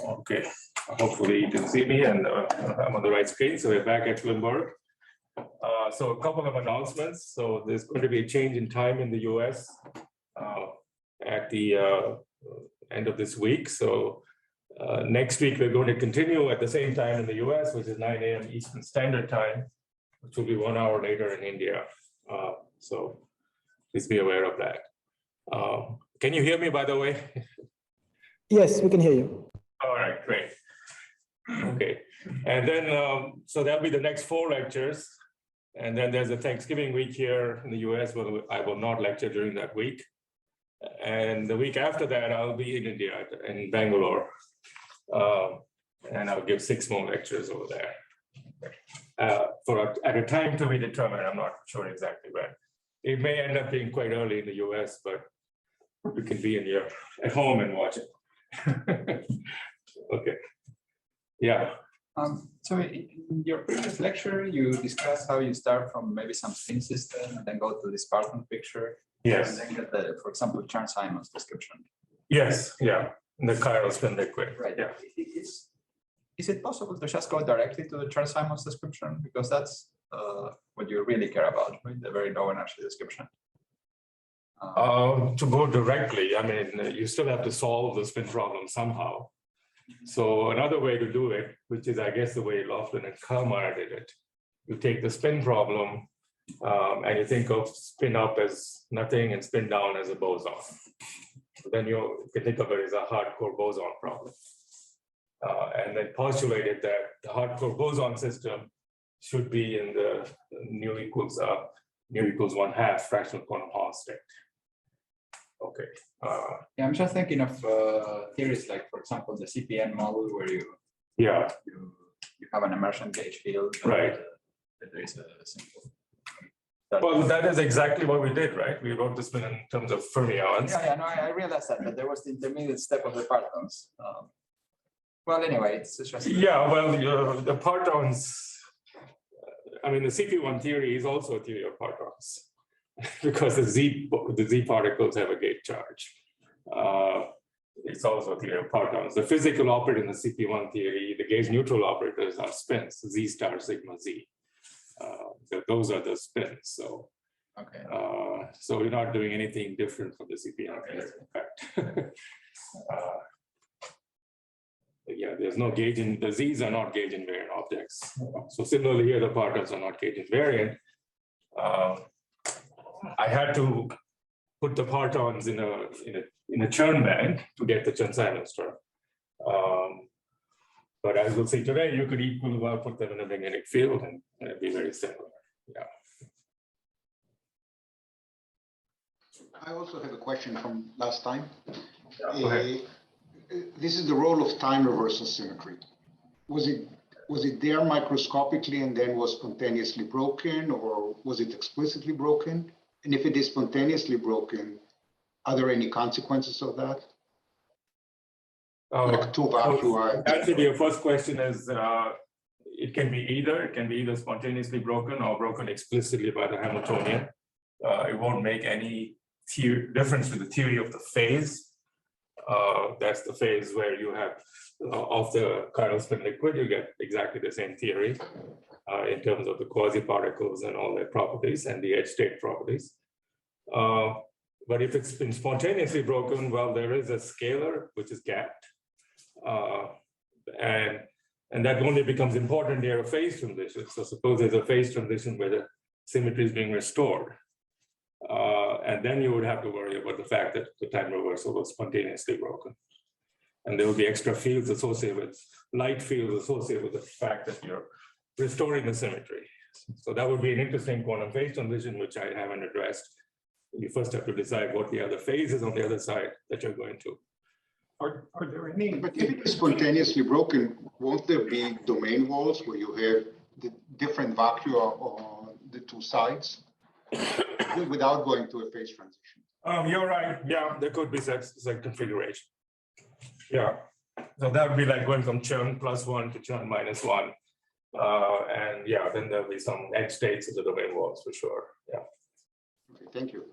Okay, hopefully you can see me and I'm on the right screen. So we're back at Bloomberg. So a couple of announcements. So there's going to be a change in time in the US at the end of this week. So next week, we're going to continue at the same time in the US, which is 9 a.m. Eastern Standard Time, which will be 1 hour later in India. So please be aware of that. Can you hear me, by the way? Yes, we can hear you. All right, great. Okay, and then, so that'll be the next 4 lectures. And then there's a Thanksgiving week here in the US, but I will not lecture during that week. And the week after that, I'll be in India, in Bangalore. And I'll give 6 more lectures over there. At a time to be determined, I'm not sure exactly when. It may end up being quite early in the US, but you can be at home and watch it. Okay. Yeah. So in your previous lecture, you discussed how you start from maybe some spin system and then go to the Spartan picture. Yes. And then get the, for example, Chern-Simons description. Yes. Yeah. The chiral spin liquid. Right. Yeah. Is it possible to just go directly to the Chern-Simons description? Because that's what you really care about, right? The very low energy description. To go directly, I mean, you still have to solve the spin problem somehow. So another way to do it, which is, I guess, the way Laughlin and Kalmar did it, you take the spin problem and you think of spin up as nothing and spin down as a boson. So then you can think of it as a hardcore boson problem. And then postulated that the hardcore boson system should be in the nu equals 1/2 fractional quantum Hall state. Okay. Yeah, I'm just thinking of theories like, for example, the CPN model, where you have an immersion gauge field. Right. There is a simple. Well, that is exactly what we did, right? We wrote the spin in terms of fermions. Yeah, no, I realized that, but there was the intermediate step of the partons. Well, anyway, it's just. Yeah, well, the partons. I mean, the CP1 theory is also a theory of partons. Because the Z particles have a gate charge. It's also a theory of partons. The physical operator in the CP1 theory, the gauge neutral operators are spins, Z star sigma Z. Those are the spins. So, okay. So we're not doing anything different from the CP1 theory, in fact. Yeah, there's no gauge in the Z's are not gauge invariant objects. So similarly here, the partons are not gauge invariant. I had to put the partons in a Chern band to get the Chern-Simons term. But as we'll see today, you could equally well put them in a magnetic field and it'd be very similar. Yeah. I also have a question from last time. Yeah, this is the role of time reversal symmetry. Was it there microscopically and then was spontaneously broken, or was it explicitly broken? And if it is spontaneously broken, are there any consequences of that? Like two vacui. Answer to your first question is it can be either. It can be either spontaneously broken or broken explicitly by the Hamiltonian. It won't make any difference to the theory of the phase. That's the phase where you have of the chiral spin liquid, you get exactly the same theory in terms of the quasi-particles and all their properties and the edge state properties. But if it's been spontaneously broken, well, there is a scalar which is gapped. And that only becomes important near a phase transition. So suppose there's a phase transition where the symmetry is being restored. And then you would have to worry about the fact that the time reversal was spontaneously broken. And there will be extra fields associated with, light fields associated with the fact that you're restoring the symmetry. So that would be an interesting quantum phase transition, which I haven't addressed. You first have to decide what the other phase is on the other side that you're going to. Are there any? But if it is spontaneously broken, won't there be domain walls where you have the different vacua on the two sides without going to a phase transition? You're right. Yeah, there could be such configuration. Yeah. So that would be like going from Chern +1 to Chern -1. And yeah, then there'll be some edge states of the domain walls for sure. Yeah. Okay, thank you.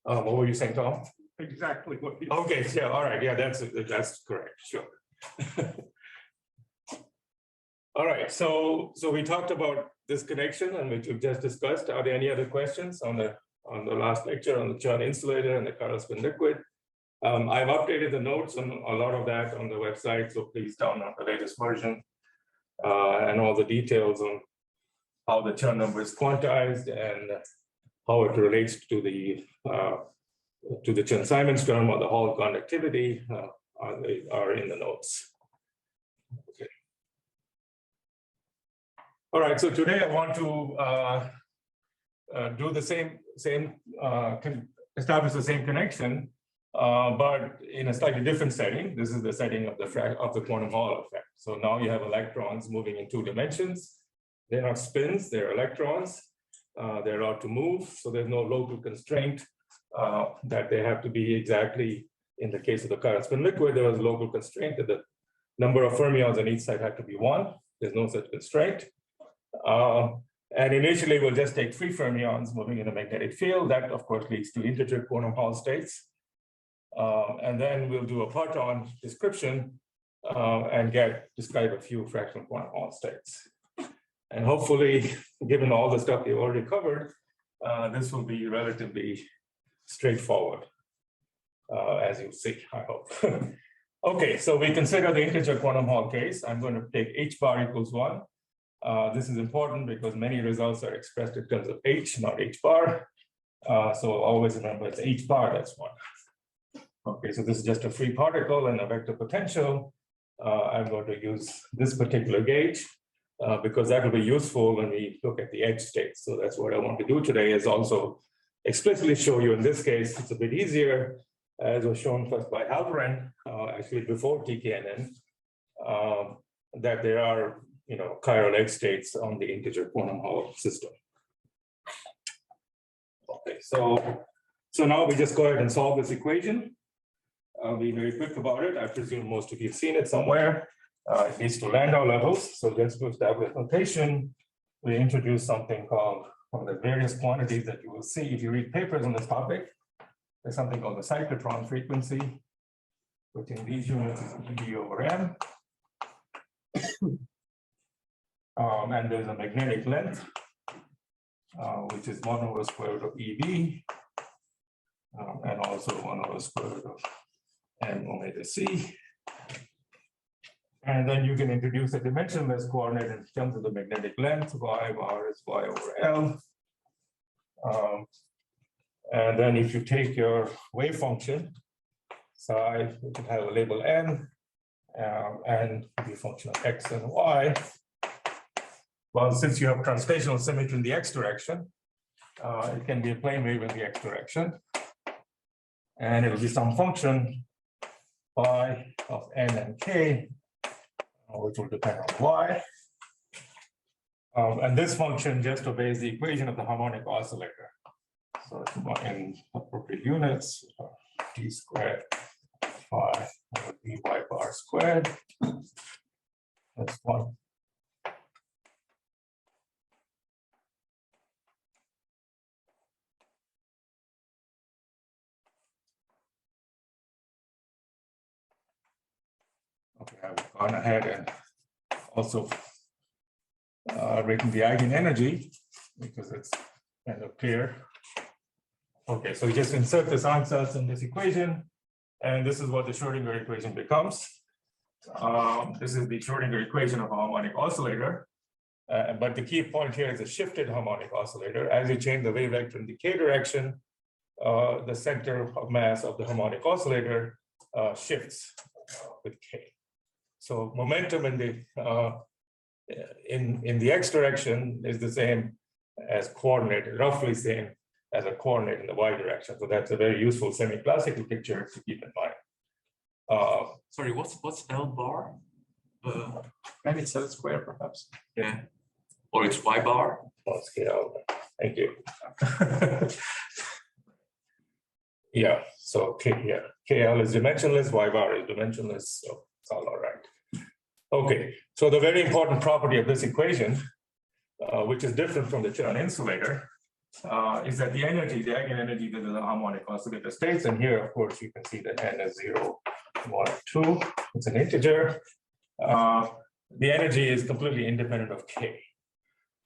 What were you saying, Tom? Exactly what you. Okay, yeah, all right, yeah, that's correct, sure. All right, so we talked about this connection and which we've just discussed. Are there any other questions on the last lecture on the Chern insulator and the chiral spin liquid? I've updated the notes on a lot of that on the website, so please download the latest version and all the details on how the Chern number is quantized and how it relates to the Chern-Simons term or the Hall conductivity are in the notes. Okay. All right, so today I want to do the establish the same connection, but in a slightly different setting. This is the setting of the quantum Hall effect. So now you have electrons moving in 2 dimensions. They're not spins, they're electrons. They're allowed to move, so there's no local constraint that they have to be exactly. In the case of the chiral spin liquid, there was a local constraint that the number of fermions on each side had to be 1. There's no such constraint. And initially, we'll just take free fermions moving in a magnetic field. That, of course, leads to integer quantum Hall states. And then we'll do a parton description and describe a few fractional quantum Hall states. And hopefully, given all the stuff we've already covered, this will be relatively straightforward, as you see, I hope. Okay, so we consider the integer quantum Hall case. I'm going to take h bar equals 1. This is important because many results are expressed in terms of h, not h bar. So always remember it's h bar, that's 1. Okay, so this is just a free particle and a vector potential. I'm going to use this particular gauge because that will be useful when we look at the edge states. So that's what I want to do today, is also explicitly show you in this case, it's a bit easier, as was shown first by Halperin, actually before TKNN, that there are chiral edge states on the integer quantum Hall system. Okay, so now we just go ahead and solve this equation. I'll be very quick about it. I presume most of you have seen it somewhere. It leads to Landau levels. So just to establish notation, we introduce something called, from the various quantities that you will see if you read papers on this topic, there's something called the cyclotron frequency, which in these units is EB over M. And there's a magnetic length, which is 1 over square root of EB, and also 1 over square root of M omega C. And then you can introduce a dimensionless coordinate in terms of the magnetic length. Y bar is Y over L. And then if you take your wave function, psi, which will have a label N, and the function of X and Y, well, since you have translational symmetry in the X direction, it can be a plane wave in the X direction. And it'll be some function phi of N and K, which will depend on Y. And this function just obeys the equation of the harmonic oscillator. So in appropriate units, d squared phi over dy bar squared. That's 1. Okay, I've gone ahead and also written the Eigen Energy because it's kind of clear. Okay, so we just insert this ansatz in this equation, and this is what the Schrodinger equation becomes. This is the Schrodinger equation of a harmonic oscillator. But the key point here is a shifted harmonic oscillator. As you change the wave vector in the k direction, the center of mass of the harmonic oscillator shifts with k. So momentum in the x direction is the same as coordinate, roughly same as a coordinate in the y direction. So that's a very useful semi-classical picture to keep in mind. Sorry, what's L bar? Maybe it's L square, perhaps. Yeah, or it's Y bar. Let's get out. Thank you. Yeah. So KL is dimensionless, Y bar is dimensionless. So it's all right. Okay, so the very important property of this equation, which is different from the Chern insulator, is that the energy, the Eigen energy, this is a harmonic oscillator states, and here, of course, you can see that n is 0, 1, 2. It's an integer. The energy is completely independent of k.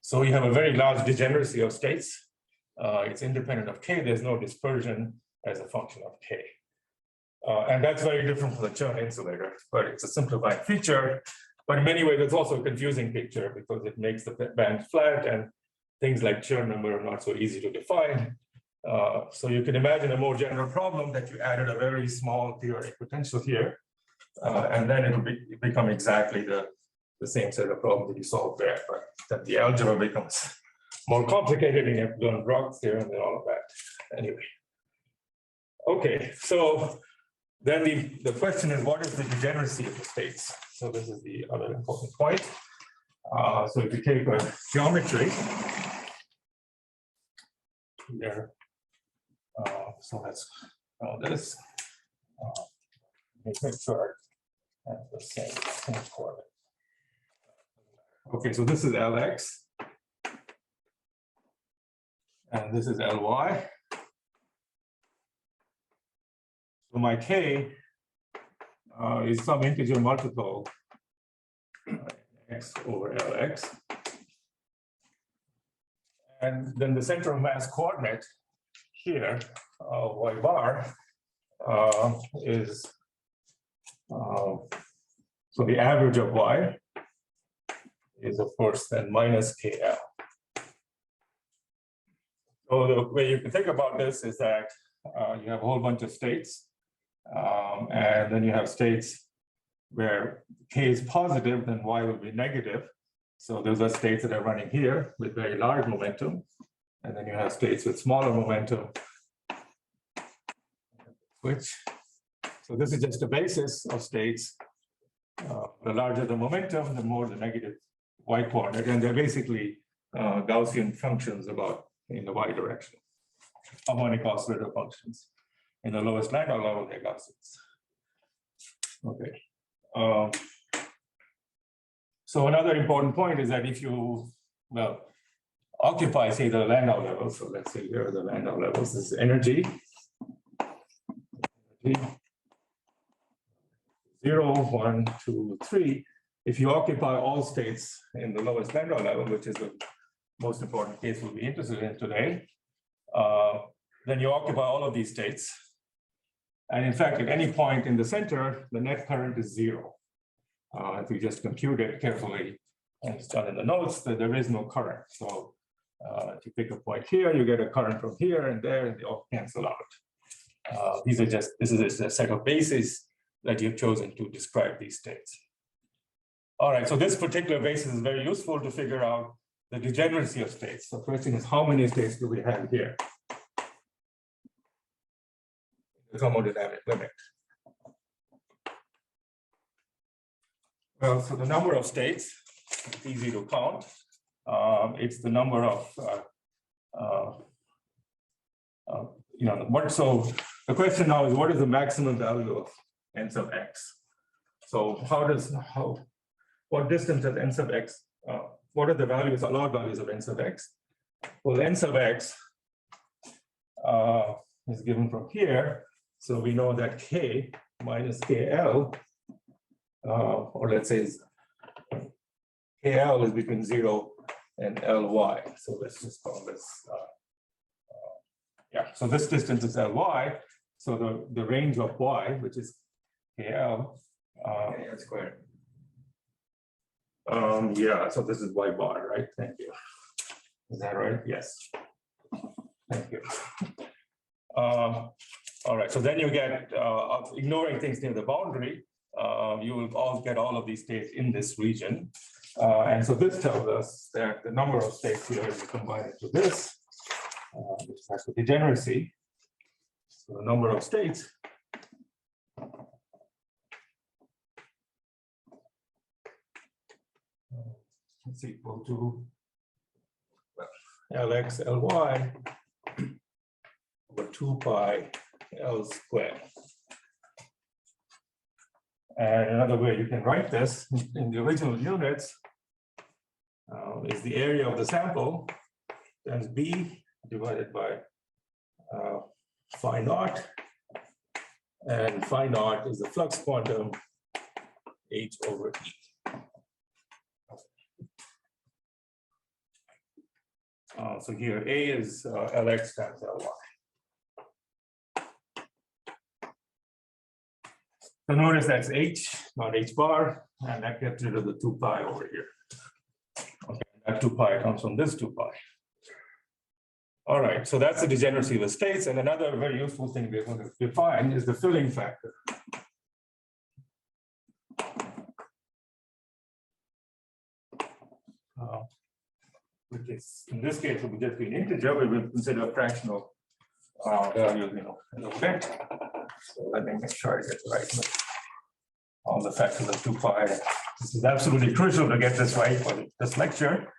So you have a very large degeneracy of states. It's independent of k. There's no dispersion as a function of k. And that's very different from the Chern insulator, but it's a simplified feature. But in many ways, it's also a confusing picture because it makes the band flat and things like Chern number are not so easy to define. So you can imagine a more general problem that you added a very small theoretic potential here, and then it will become exactly the same set of problems that you solve there, but that the algebra becomes more complicated and you have to learn Brock's theorem and all of that. Anyway. Okay, so then the question is, what is the degeneracy of the states? So this is the other important point. So if you take a geometry here, so let's know this. Make sure it has the same coordinate. Okay, so this is Lx, and this is Ly. So my k is some integer multiple x over Lx. And then the center of mass coordinate here, y bar, is, so the average of y is, of course, then minus KL. So the way you can think about this is that you have a whole bunch of states, and then you have states where k is positive, then y will be negative. So those are states that are running here with very large momentum, and then you have states with smaller momentum. Which, so this is just a basis of states. The larger the momentum, the more the negative y coordinate, and they're basically Gaussian functions about in the y direction. Harmonic oscillator functions. In the lowest Landau level, they're Gaussians. Okay. So another important point is that if you, well, occupy, say, the Landau level, so let's say here are the Landau levels, this is energy. 0, 1, 2, 3. If you occupy all states in the lowest Landau level, which is the most important case we'll be interested in today, then you occupy all of these states. And in fact, at any point in the center, the net current is 0. If you just compute it carefully, and it's done in the notes, that there is no current. So if you pick a point here, you get a current from here and there, and they all cancel out. This is just a set of bases that you've chosen to describe these states. All right, so this particular basis is very useful to figure out the degeneracy of states. The question is, how many states do we have here? The thermodynamic limit. Well, so the number of states, it's easy to count. It's the number of, so the question now is, what is the maximum value of n sub x? So what distance does n sub x, what are the values, allowed values of n sub x? Well, n sub x is given from here. So we know that k minus KL, or let's say KL is between 0 and Ly. So let's just call this, so this distance is Ly. So the range of y, which is KL, squared. So this is y bar, right? Thank you. Is that right? Yes. Thank you. All right, so then you get, ignoring things near the boundary, you will all get all of these states in this region. And so this tells us that the number of states here, if you combine it to this, which has the degeneracy, so the number of states is equal to Lx Ly over 2 pi L squared. And another way you can write this in the original units is the area of the sample times B divided by phi naught. And phi naught is the flux quantum H over E. So here A is Lx times Ly. So notice that's H, not H bar, and that gets rid of the 2 pi over here. Okay, that 2 pi comes from this 2 pi. All right, so that's the degeneracy of the states. And another very useful thing we're going to define is the filling factor. Which is, in this case, it would just be an integer. We will consider a fractional value, in a little bit. So let me make sure I get the right one. All the factors of 2 pi. This is absolutely crucial to get this right for this lecture.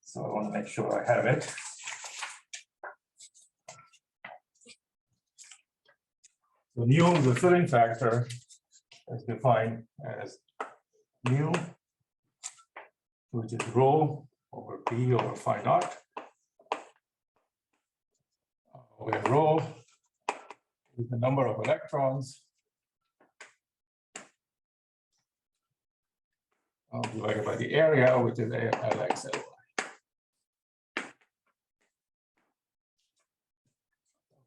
So I want to make sure I have it. So nu, the filling factor, is defined as mu, which is rho over p over phi naught, where rho is the number of electrons divided by the area, which is Lx Ly.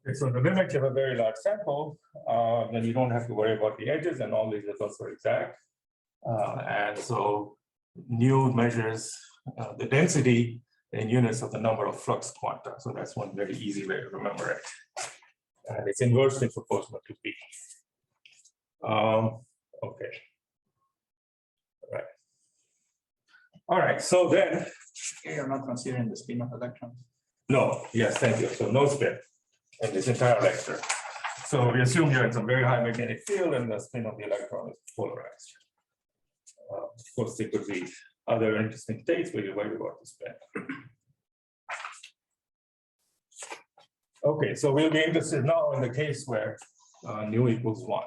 Okay, so in the limit, you have a very large sample, then you don't have to worry about the edges, and all these results are exact. And so nu measures the density in units of the number of flux quanta. So that's one very easy way to remember it. And it's inversely proportional to P. Okay. All right, so then. You're not considering the spin of electrons. No, yes, thank you. So no spin in this entire lecture. So we assume you're in some very high magnetic field and the spin of the electron is polarized. Of course, there could be other interesting states where you worry about the spin. Okay, so we'll be interested now in the case where nu equals 1.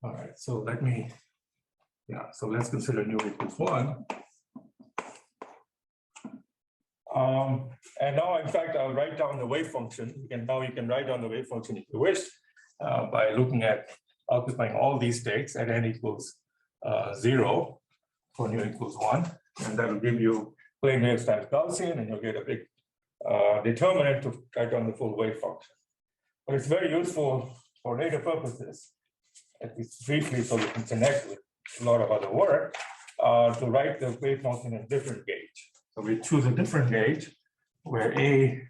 All right, so let me, so let's consider nu equals 1. And now, in fact, I'll write down the wave function. You can write down the wave function if you wish by looking at occupying all these states at n equals 0 for nu equals 1. And that will give you plane waves times Gaussian, and you'll get a big determinant to write down the full wave function. But it's very useful for later purposes, at least briefly, so we can connect with a lot of other work, to write the wave function in a different gauge. So we choose a different gauge where A,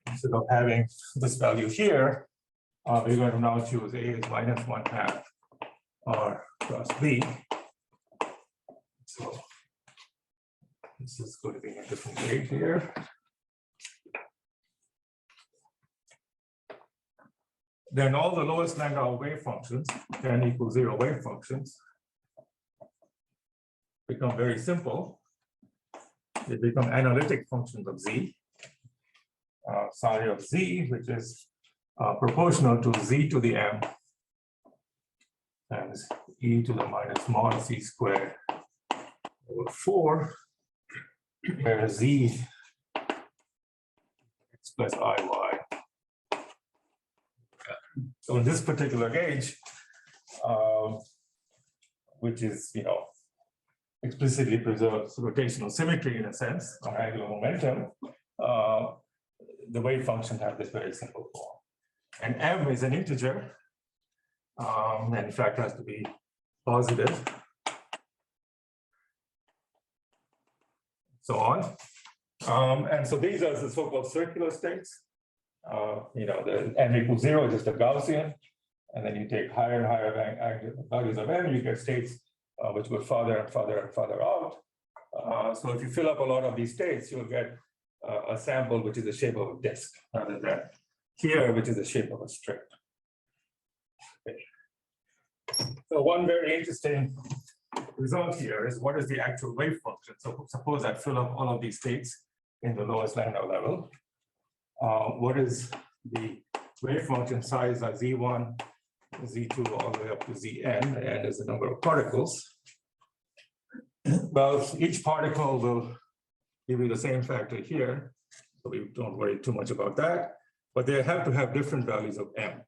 instead of having this value here, we're going to now choose A is -1/2 R plus B. So this is going to be a different gauge here. Then all the lowest Landau wave functions, n equals 0 wave functions, become very simple. They become analytic functions of z, psi of z, which is proportional to z to the m times e to the minus mod c squared over 4, where z x plus iy. So in this particular gauge, which is, explicitly preserves rotational symmetry in a sense, or angular momentum, the wave function has this very simple form. And m is an integer, and in fact has to be positive, so on. And so these are the so-called circular states. The n equals 0 is just a Gaussian, and then you take higher and higher values of m, you get states which go farther and farther and farther out. So if you fill up a lot of these states, you'll get a sample which is the shape of a disk, rather than here, which is the shape of a string. Okay. So one very interesting result here is what is the actual wave function? So suppose I fill up all of these states in the lowest Landau level. What is the wave function size at Z1, Z2, all the way up to Zn, and is the number of particles? Well, each particle will give you the same factor here, So we don't worry too much about that, but they have to have different values of M.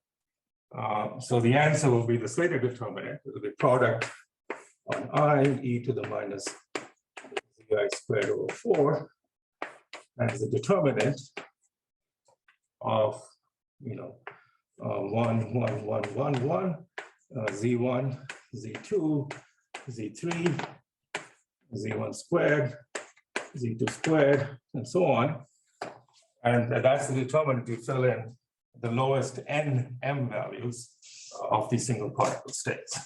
So the answer will be the Slater determinant, it will be product on I e to the minus zi squared over 4 as the determinant of, 1, 1, 1, 1, 1, Z1, Z2, Z3, Z1 squared, Z2 squared, and so on. And that's the determinant to fill in the lowest n m values of these single particle states.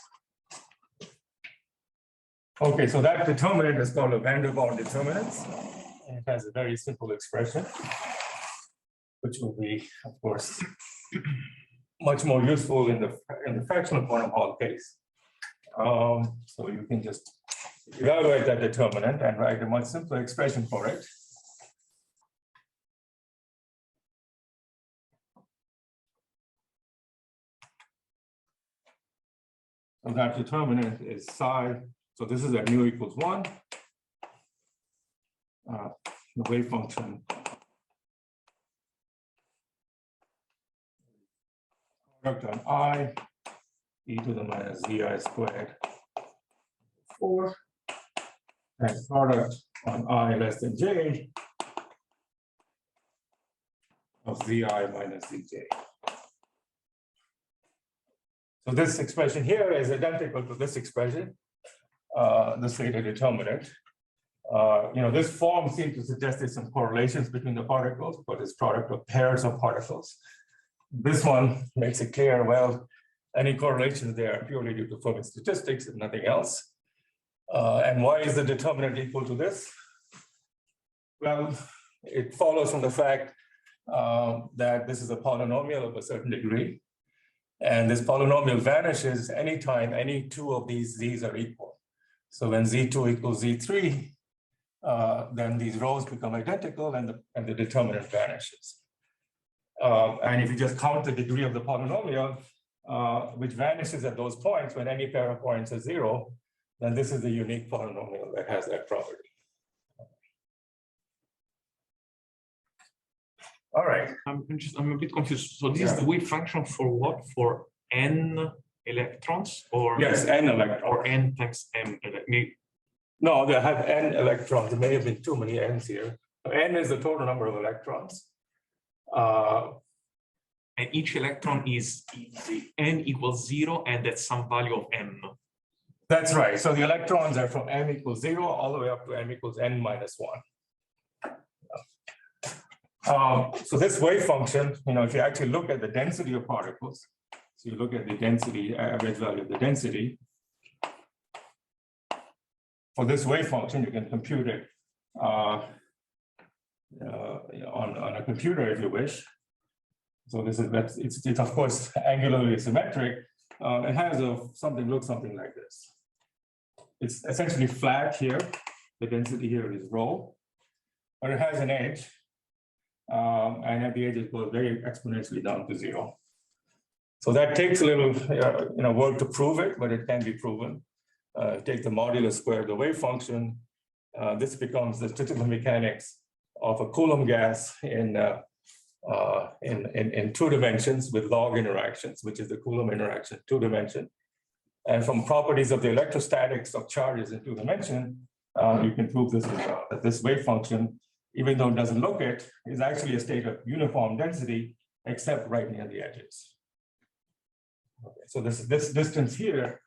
Okay, so that determinant is called a van der Waals determinant. It has a very simple expression, which will be, of course, much more useful in the fractional quantum Hall case. So you can just evaluate that determinant and write a much simpler expression for it. So that determinant is psi. So this is at mu equals 1. The wave function product on I e to the minus zi squared 4 and product on I less than j of zi minus zj. So this expression here is identical to this expression, the Slater determinant. This form seems to suggest there's some correlations between the particles, but it's product of pairs of particles. This one makes it clear, well, any correlations there are purely due to Fermi statistics and nothing else. And why is the determinant equal to this? Well, it follows from the fact that this is a polynomial of a certain degree. And this polynomial vanishes anytime any two of these z's are equal. So when z2 equals z3, then these rows become identical and the determinant vanishes. And if you just count the degree of the polynomial, which vanishes at those points when any pair of points is 0, then this is the unique polynomial that has that property. All right. I'm a bit confused. So this is the wave function for what? For n electrons or Yes, n electrons. or n times m. No, they have n electrons. There may have been too many n's here. N is the total number of electrons. And each electron is n equals 0, and that's some value of m. That's right. So the electrons are from m equals 0 all the way up to m equals n minus 1. So this wave function, if you actually look at the density of particles, so you look at the density, average value of the density, for this wave function, you can compute it on a computer if you wish. So it's of course angularly symmetric. It has looks something like this. It's essentially flat here. The density here is rho, but it has an edge. And at the edge it goes very exponentially down to 0. So that takes a little work to prove it, but it can be proven. Take the modulus square of the wave function. This becomes the statistical mechanics of a Coulomb gas in 2 dimensions with log interactions, which is the Coulomb interaction 2 dimension. And from properties of the electrostatics of charges in 2 dimension, you can prove this as well, that this wave function, even though it doesn't look it, is actually a state of uniform density, except right near the edges. Okay, so this distance here,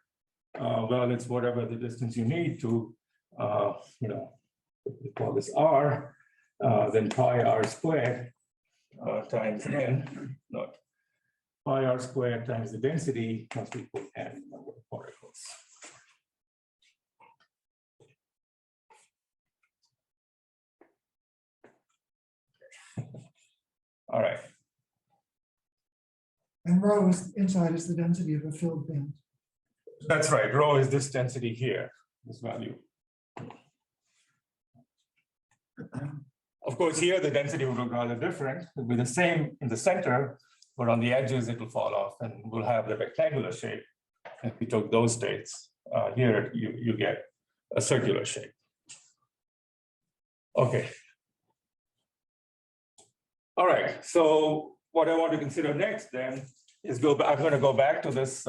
well, it's whatever the distance you need to, we call this r, then pi r squared times n, not pi r squared times the density must equal n number of particles. All right. And rho is inside is the density of a filled band. That's right. Rho is this density here, this value. Of course, here the density will look rather different. It'll be the same in the center, but on the edges it will fall off and we'll have the rectangular shape. If we took those states, here you get a circular shape. Okay. All right, so what I want to consider next then is I'm going to go back to this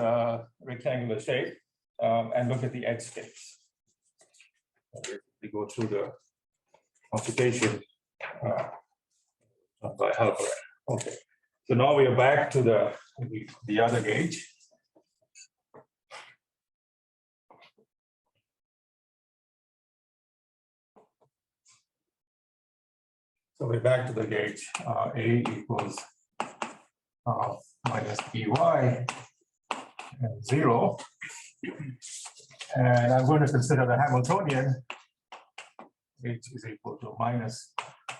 rectangular shape and look at the edge states. We go through the computation by helper. Okay, so now we are back to the other gauge. So we're back to the gauge. A equals minus By and 0. And I'm going to consider the Hamiltonian, H is equal to minus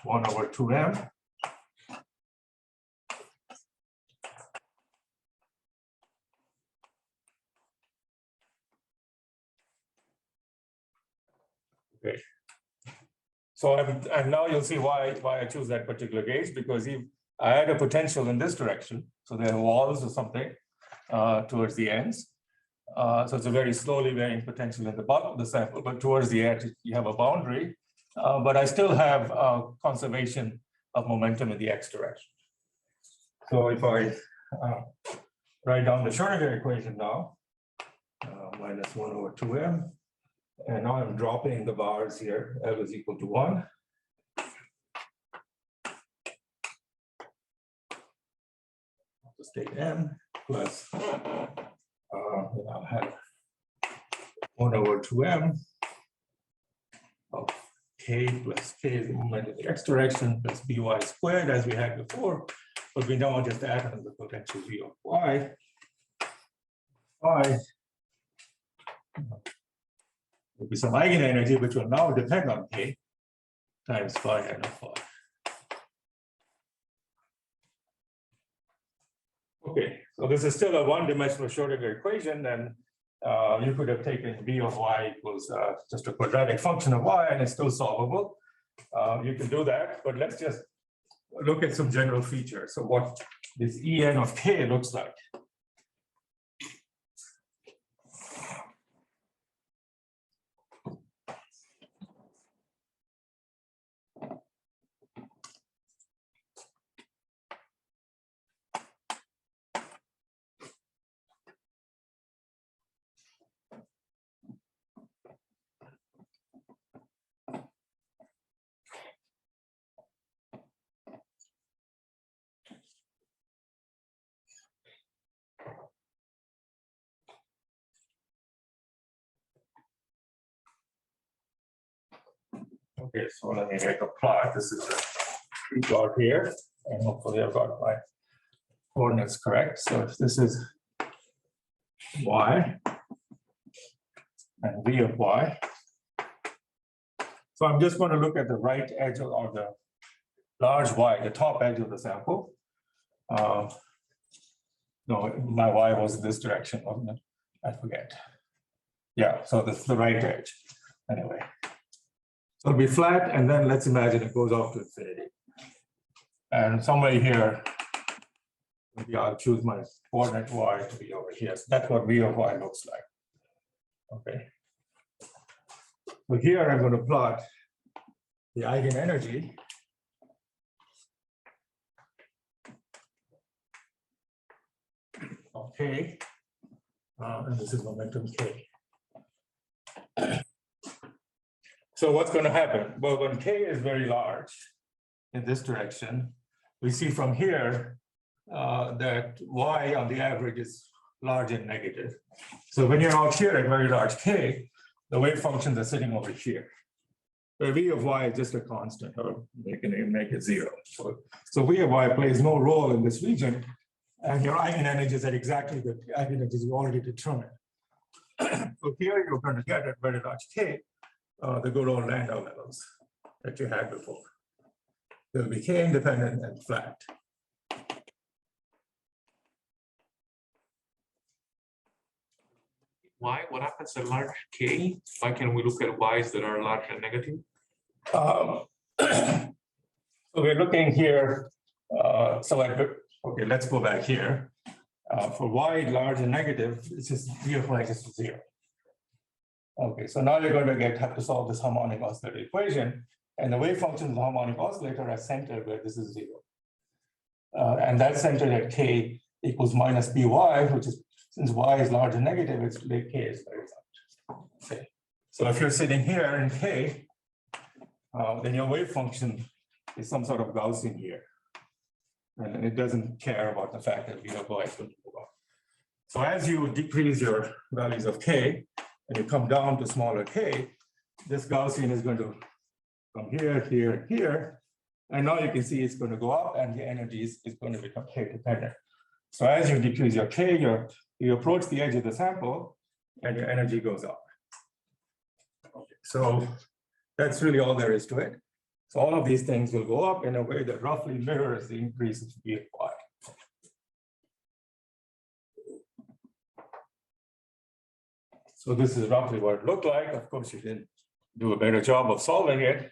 1 over 2m. Okay. So and now you'll see why I choose that particular gauge, because I had a potential in this direction. So there are walls or something towards the ends. So it's a very slowly varying potential in the bulk of the sample, but towards the edge, you have a boundary. But I still have conservation of momentum in the x direction. So if I write down the Schrodinger equation now, minus 1 over 2m, and now I'm dropping the bars here, L is equal to 1. State m plus, I'll have 1 over 2m of k plus k is the moment in the x direction plus by squared as we had before, but we now just add on the potential v of y. Phi will be some Eigen energy which will now depend on k times phi n of phi. Okay, so this is still a one-dimensional Schrodinger equation, and you could have taken v of y equals just a quadratic function of y, and it's still solvable. You can do that, but let's just look at some general features. So what this En of k looks like. Okay, so let me make a plot. This is a tree plot here, and hopefully I've got my coordinates correct. So if this is y and v of y, so I'm just going to look at the right edge or the large y, the top edge of the sample. No, my y was in this direction, wasn't it? I forget. Yeah, so this is the right edge. Anyway. So it'll be flat, and then let's imagine it goes off to infinity. And somewhere here, maybe I'll choose my coordinate y to be over here. So that's what v of y looks like. Okay. So here I'm going to plot the Eigen energy. Okay. And this is momentum k. So what's going to happen? Well, when k is very large in this direction, we see from here that y on the average is large and negative. So when you're out here at very large k, the wave functions are sitting over here. The v of y is just a constant, or we can even make it 0. So v of y plays no role in this region, and your Eigen energy is at exactly the Eigen energy you already determined. So here you're going to get at very large k, the good old Landau levels that you had before. They'll be k independent and flat. Why? What happens at large k? Why can we look at y's that are large and negative? So we're looking here. Okay, let's go back here. For y large and negative, it's just v of y is 0. Okay, so now you're going to have to solve this harmonic oscillator equation, and the wave functions of the harmonic oscillator are centered where this is 0. And that's centered at K equals minus By, which is, since Y is large and negative, it's K is very large. Okay. So if you're sitting here in K, then your wave function is some sort of Gaussian here. And it doesn't care about the fact that V of Y is going to go up. So as you decrease your values of K, and you come down to smaller K, this Gaussian is going to come here, here, here. And now you can see it's going to go up and the energy is going to become K dependent. So as you decrease your K, you approach the edge of the sample and your energy goes up. Okay. So that's really all there is to it. So all of these things will go up in a way that roughly mirrors the increase of V of Y. So this is roughly what it looked like. Of course, you didn't do a better job of solving it.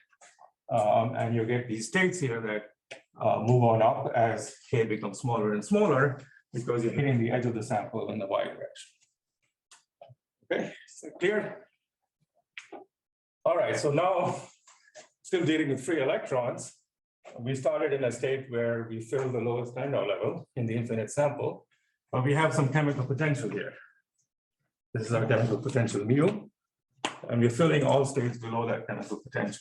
And you get these states here that move on up as K becomes smaller and smaller because you're hitting the edge of the sample in the Y direction. Okay, is that clear? All right, so now still dealing with free electrons. We started in a state where we fill the lowest Landau level in the infinite sample, but we have some chemical potential here. This is our chemical potential mu, and we're filling all states below that chemical potential.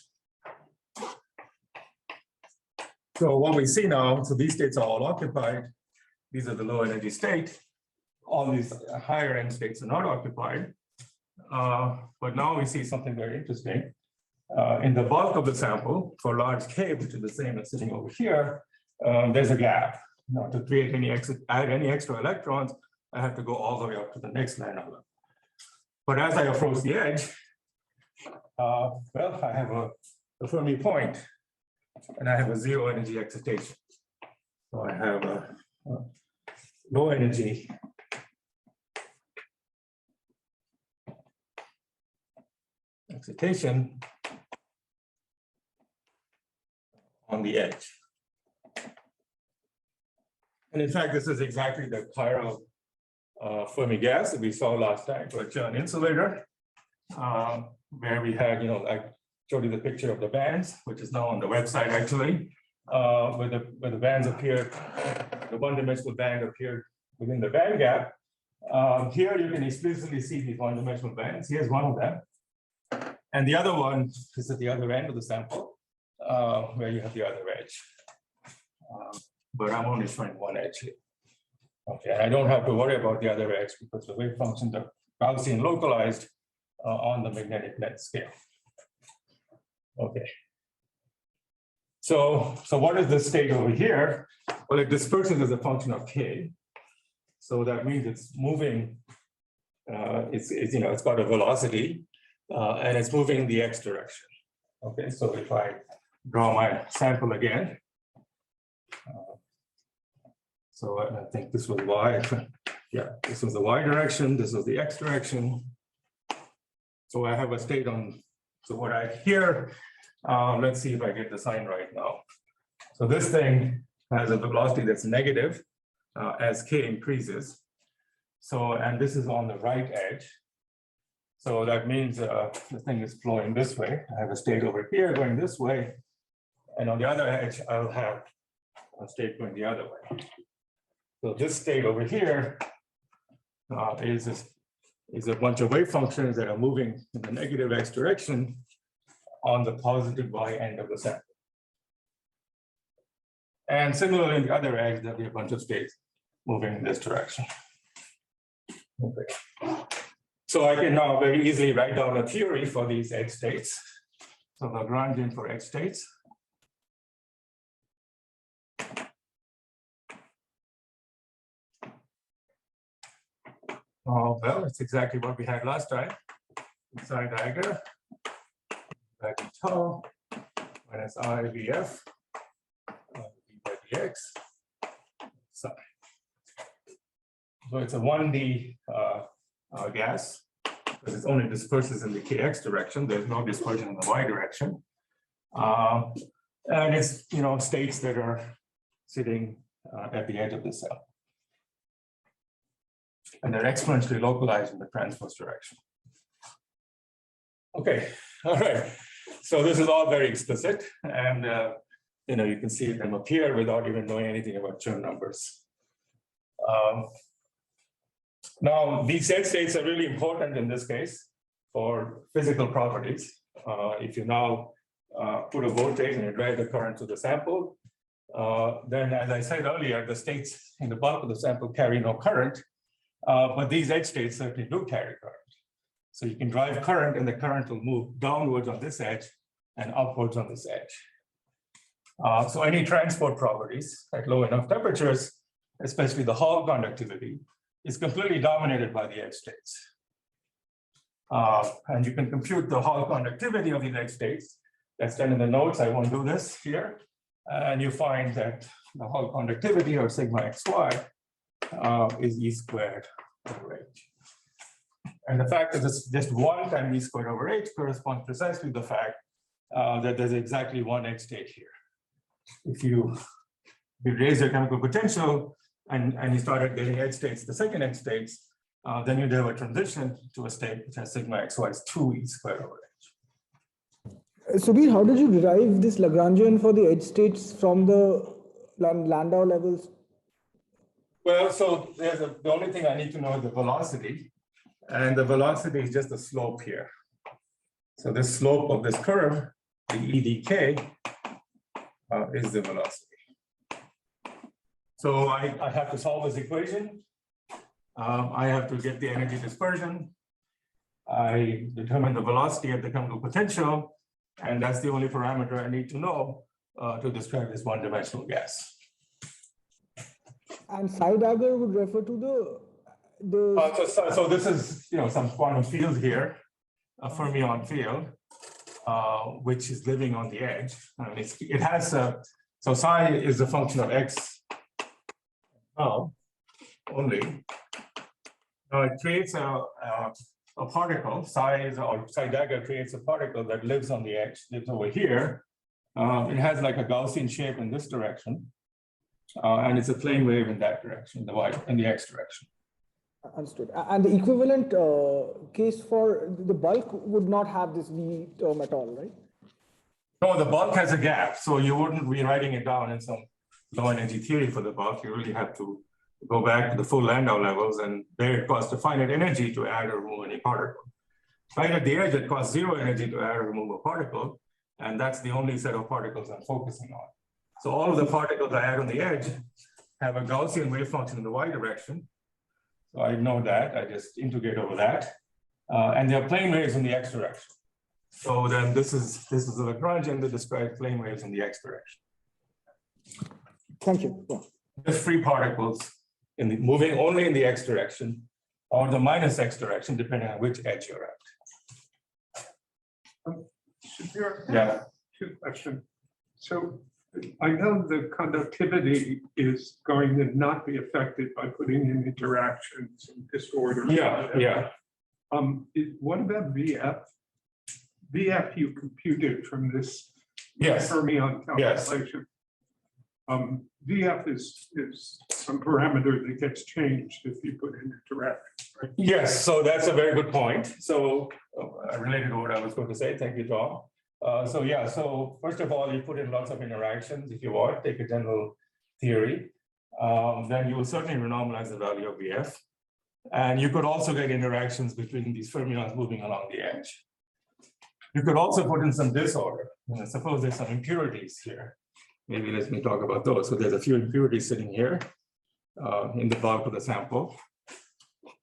So what we see now, so these states are all occupied. These are the low energy state. All these higher end states are not occupied. But now we see something very interesting. In the bulk of the sample for large K, which is the same as sitting over here, there's a gap. Now to create add any extra electrons, I have to go all the way up to the next Landau level. But as I approach the edge, well, I have a Fermi point, and I have a zero energy excitation. So I have a low energy excitation on the edge. And in fact, this is exactly the chiral Fermi gas that we saw last time for an insulator, where we had, I showed you the picture of the bands, which is now on the website actually, where the bands appeared, the one-dimensional band appeared within the band gap. Here you can explicitly see these one-dimensional bands. Here's one of them. And the other one is at the other end of the sample, where you have the other edge. But I'm only showing one edge here. Okay, I don't have to worry about the other edge because the wave functions are Gaussian localized on the magnetic length scale. Okay. So what is the state over here? Well, it disperses as a function of K. So that means it's moving, it's got a velocity and it's moving in the X direction. Okay, so if I draw my sample again, so I think this was Y. Yeah, this was the Y direction, this was the X direction. So I have a state on, so what I hear, let's see if I get the sign right now. So this thing has a velocity that's negative as K increases. So, and this is on the right edge. So that means the thing is flowing this way. I have a state over here going this way. And on the other edge, I'll have a state going the other way. So this state over here is a bunch of wave functions that are moving in the negative X direction on the positive Y end of the sample. And similarly, in the other edge, there'll be a bunch of states moving in this direction. Okay. So I can now very easily write down a theory for these edge states. So Lagrangian for edge states. Well, it's exactly what we had last time. Inside Eigen, back in tau minus I VF d by dx. So it's a 1D gas because it only disperses in the kx direction. There's no dispersion in the y direction, and it's states that are sitting at the edge of the cell. And they're exponentially localized in the transverse direction. Okay, all right. So this is all very explicit. And you can see them appear without even knowing anything about Chern numbers. Now, these edge states are really important in this case for physical properties. If you now put a voltage and you drive the current to the sample, then as I said earlier, the states in the bulk of the sample carry no current, but these edge states certainly do carry current. So you can drive current and the current will move downwards on this edge and upwards on this edge. So any transport properties at low enough temperatures, especially the Hall conductivity, is completely dominated by the edge states. And you can compute the Hall conductivity of these edge states. That's done in the notes. I won't do this here. And you find that the Hall conductivity, or sigma xy, is E squared over H. And the fact that it's just 1 times E squared over H corresponds precisely to the fact that there's exactly one edge state here. If you raise your chemical potential and you started getting edge states, the second edge states, then you'd have a transition to a state which has sigma xy is 2 E squared over H. Subir, how did you derive this Lagrangian for the edge states from the Landau levels? Well, so the only thing I need to know is the velocity, and the velocity is just the slope here. So the slope of this curve, the EdK, is the velocity. So I have to solve this equation. I have to get the energy dispersion. I determine the velocity at the chemical potential, and that's the only parameter I need to know to describe this one-dimensional gas. And psi dagger would refer to so this is some quantum field here, a fermion field, which is living on the edge. It has so psi is a function of x now only. Now it creates a particle. Psi dagger creates a particle that lives on the edge, lives over here. It has like a Gaussian shape in this direction. And it's a plane wave in that direction, in the x direction. Understood. And the equivalent case for the bulk would not have this V term at all, right? No, the bulk has a gap, so you wouldn't be writing it down in some low energy theory for the bulk. You really have to go back to the full Landau levels, and there it costs a finite energy to add or remove any particle. Right at the edge, it costs 0 energy to add or remove a particle, and that's the only set of particles I'm focusing on. So all of the particles I add on the edge have a Gaussian wave function in the y direction. So I know that, I just integrate over that. And there are plane waves in the x direction. So then this is the Lagrangian that describes plane waves in the x direction. Thank you. Yeah. Just free particles moving only in the x direction or the minus x direction, depending on which edge you're at. Yeah. Two questions. So I know the conductivity is going to not be affected by putting in interactions and disorder. Yeah. What about VF? VF you computed from this fermion calculation. VF is some parameter that gets changed if you put in interactions, right? Yes, so that's a very good point. So related to what I was going to say, thank you, Tom. So first of all, you put in lots of interactions if you want, take a general theory. Then you will certainly renormalize the value of VF. And you could also get interactions between these fermions moving along the edge. You could also put in some disorder. Suppose there's some impurities here. Maybe let me talk about those. So there's a few impurities sitting here in the bulk of the sample.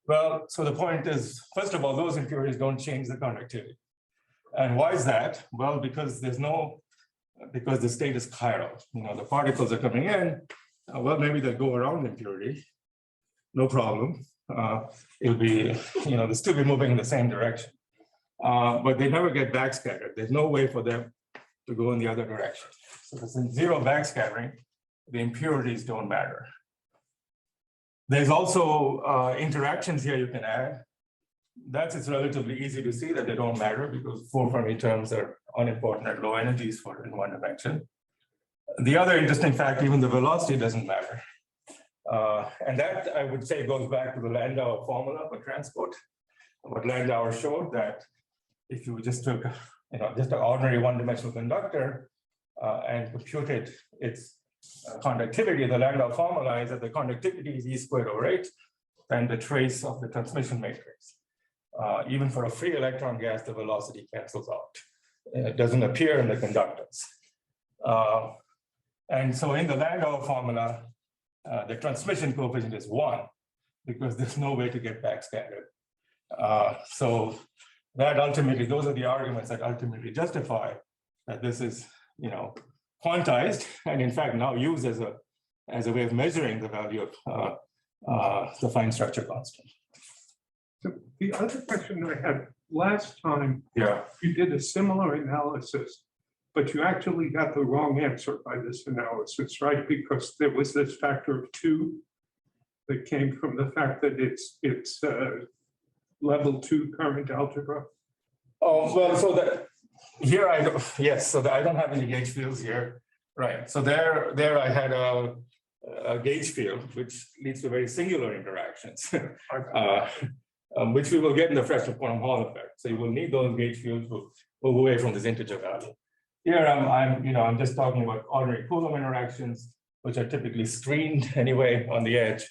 Well, so the point is, first of all, those impurities don't change the conductivity. And why is that? Well, because because the state is chiral. The particles are coming in. Well, maybe they'll go around the impurity. No problem. It'll be, they'll still be moving in the same direction. But they never get backscattered. There's no way for them to go in the other direction. So since 0 backscattering, the impurities don't matter. There's also interactions here you can add. It's relatively easy to see that they don't matter because 4 Fermi terms are unimportant at low energies in one dimension. The other interesting fact, even the velocity doesn't matter. And that, I would say, goes back to the Landau formula for transport. What Landau showed that if you just took just an ordinary one-dimensional conductor and computed its conductivity, the Landau formula is that the conductivity is E squared over H, and the trace of the transmission matrix. Even for a free electron gas, the velocity cancels out. It doesn't appear in the conductance. And so in the Landau formula, the transmission coefficient is 1 because there's no way to get backscattered. So that ultimately, those are the arguments that ultimately justify that this is, quantized and in fact now used as a way of measuring the value of the fine structure constant. So the other question I had last time, Yeah. you did a similar analysis, but you actually got the wrong answer by this analysis, right? Because there was this factor of 2 that came from the fact that it's level 2 current algebra. Oh, well, so that here I don't, yes, so I don't have any gauge fields here. Right. So there I had a gauge field, which leads to very singular interactions, which we will get in the fractional quantum Hall effect. So you will need those gauge fields to move away from this integer value. Here I'm just talking about ordinary Coulomb interactions, which are typically screened anyway on the edge.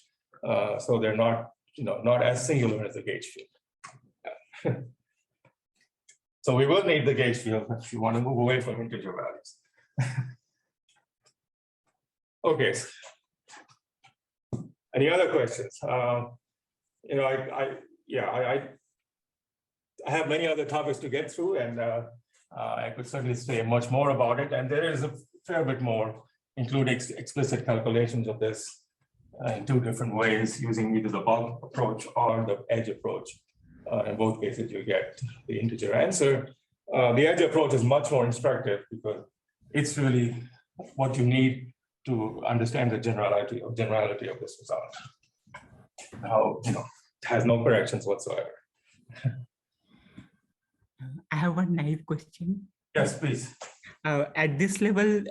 So they're not, not as singular as the gauge field. So we will need the gauge field if you want to move away from integer values. Okay. Any other questions? I have many other topics to get through, and I could certainly say much more about it. And there is a fair bit more, including explicit calculations of this in 2 different ways, using either the bulk approach or the edge approach. In both cases, you get the integer answer. The edge approach is much more instructive because it's really what you need to understand the generality of this result. How, it has no corrections whatsoever. I have one naive question. Yes, please. At this level,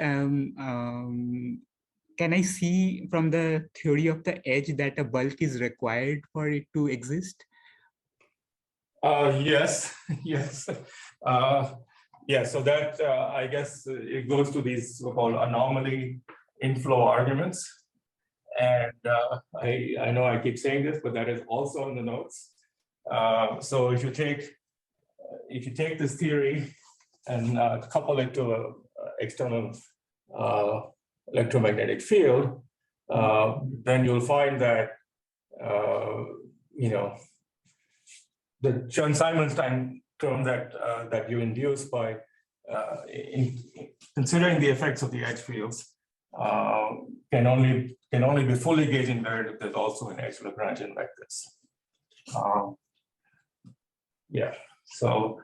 can I see from the theory of the edge that a bulk is required for it to exist? Yes, yes. So that, I guess, it goes to these so-called anomaly inflow arguments. And I know I keep saying this, but that is also in the notes. So if you take this theory and couple it to an external electromagnetic field, then you'll find that the Chern-Simons term that you induce by considering the effects of the edge fields can only be fully gauge invariant if there's also an edge Lagrangian like this. So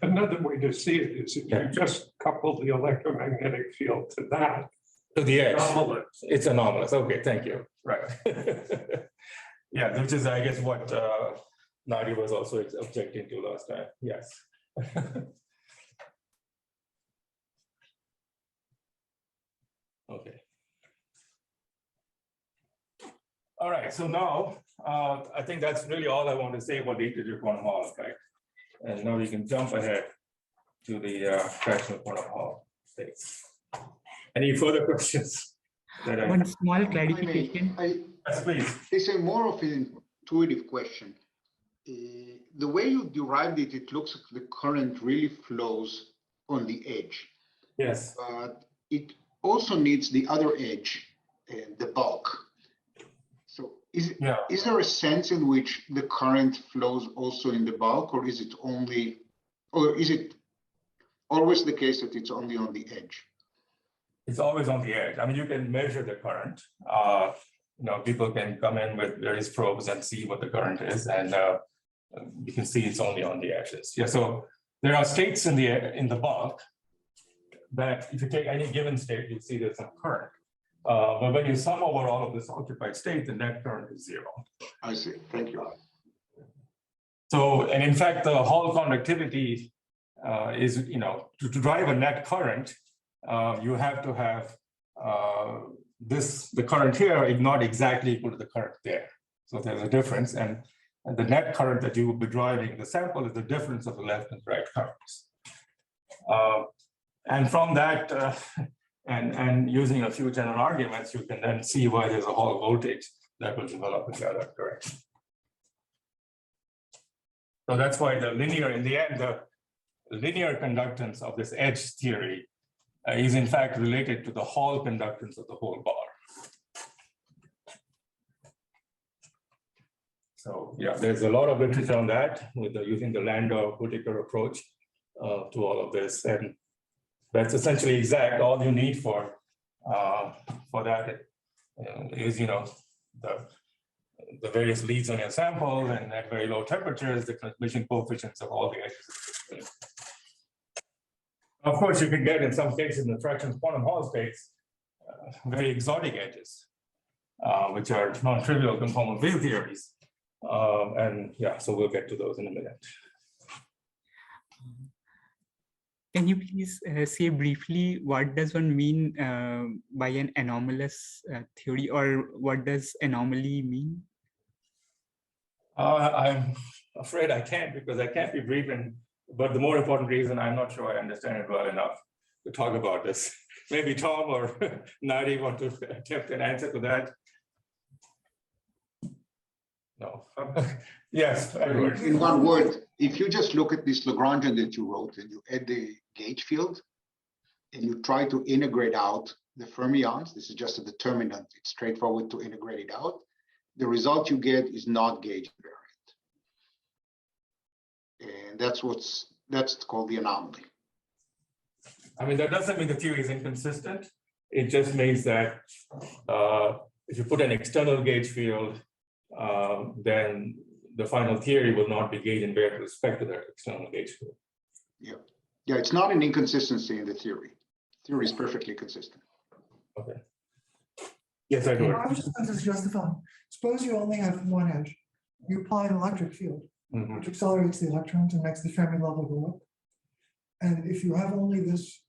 another way to see it is if you just couple the electromagnetic field to that. To the edge. Anomalous. It's anomalous. Okay, thank you. Right. Yeah, which is, I guess, what Nadi was also objecting to last time. Yes. Okay. All right, so now I think that's really all I want to say about the integer quantum Hall effect. And now we can jump ahead to the fractional quantum Hall states. Any further questions? One small clarification. Yes, please. It's a more of an intuitive question. The way you derived it, it looks like the current really flows on the edge. Yes. But it also needs the other edge, the bulk. So is there a sense in which the current flows also in the bulk, or is it always the case that it's only on the edge? It's always on the edge. I mean, you can measure the current. People can come in with various probes and see what the current is, and you can see it's only on the edges. Yeah. So there are states in the bulk that, if you take any given state, you'll see there's some current. But when you sum over all of this occupied state, the net current is 0. I see. Thank you. So, and in fact, the Hall conductivity is, to drive a net current, you have to have the current here is not exactly equal to the current there. So there's a difference, and the net current that you will be driving the sample is the difference of the left and right currents. And from that, and using a few general arguments, you can then see why there's a Hall voltage that will develop in the other direction. So that's why the linear, in the end, the linear conductance of this edge theory is in fact related to the Hall conductance of the whole bar. So yeah, there's a lot of literature on that with using the Landau-Whittaker approach to all of this, and that's essentially exact. All you need for that is the various leads on your sample, and at very low temperatures, the transmission coefficients of all the edges. Of course, you can get, in some cases, in the fractions quantum Hall states, very exotic edges, which are non-trivial conformal field theories. And yeah, so we'll get to those in a minute. Can you please say briefly what does one mean by an anomalous theory, or what does anomaly mean? I'm afraid I can't, because I can't be brief, but the more important reason, I'm not sure I understand it well enough to talk about this. Maybe Tom or Nadi want to attempt an answer to that. No. Yes, Edward. In one word, if you just look at this Lagrangian that you wrote and you add the gauge field and you try to integrate out the fermions, this is just a determinant, it's straightforward to integrate it out, the result you get is not gauge invariant. And that's called the anomaly. I mean, that doesn't mean the theory is inconsistent. It just means that if you put an external gauge field, then the final theory will not be gauge invariant with respect to that external gauge field. Yeah, it's not an inconsistency in the theory. Theory is perfectly consistent. Okay. Yes, I do. I was just going to suggest, suppose you only have one edge. You apply an electric field, which accelerates the electrons and makes the Fermi level go up. And if you have only this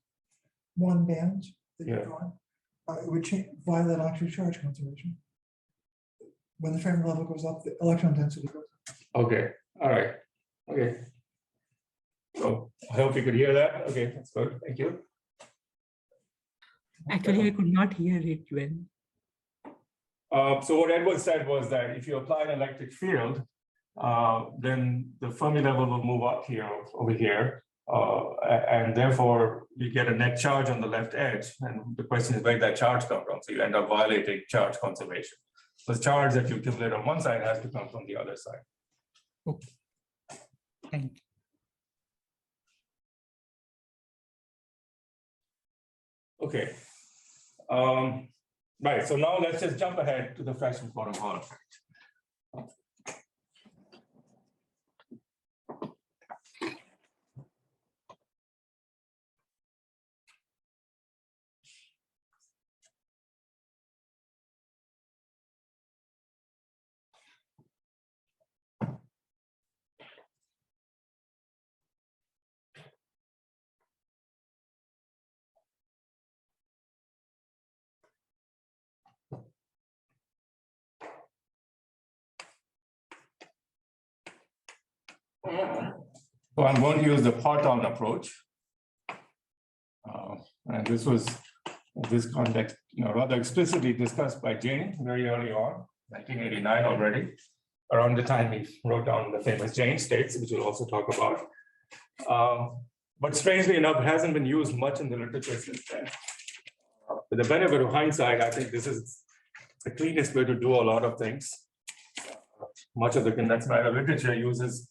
one band that you're drawing, it would violate electric charge conservation. When the Fermi level goes up, the electron density goes up. Okay, all right, okay. So I hope you could hear that. Okay, that's good, thank you. Actually, I could not hear it well. So what Edward said was that if you apply an electric field, then the Fermi level will move up here, over here, and therefore you get a net charge on the left edge. And the question is, where did that charge come from? So you end up violating charge conservation. The charge that you accumulate on one side has to come from the other side. Okay. Thank you. Okay. Right, so now let's just jump ahead to the fractional quantum Hall effect. So I'm going to use the parton approach. And this was, in this context, rather explicitly discussed by Jane very early on, 1989 already, around the time he wrote down the famous Jane states, which we'll also talk about. But strangely enough, it hasn't been used much in the literature since then. With the benefit of hindsight, I think this is the cleanest way to do a lot of things. Much of the condensed matter literature uses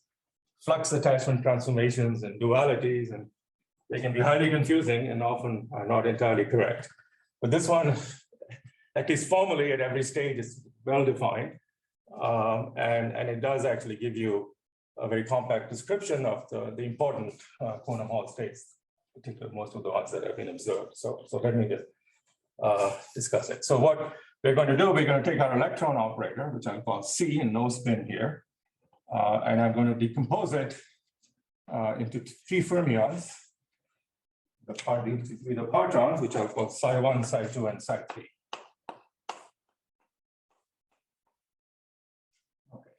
flux attachment transformations and dualities, and they can be highly confusing and often are not entirely correct. But this one, at least formally at every stage, is well defined. And it does actually give you a very compact description of the important quantum Hall states, particularly most of the ones that have been observed. So let me just discuss it. So what we're going to do, we're going to take our electron operator, which I'll call C and no spin here. And I'm going to decompose it into three fermions, the partons, which I'll call psi1, psi2, and psi3. Okay.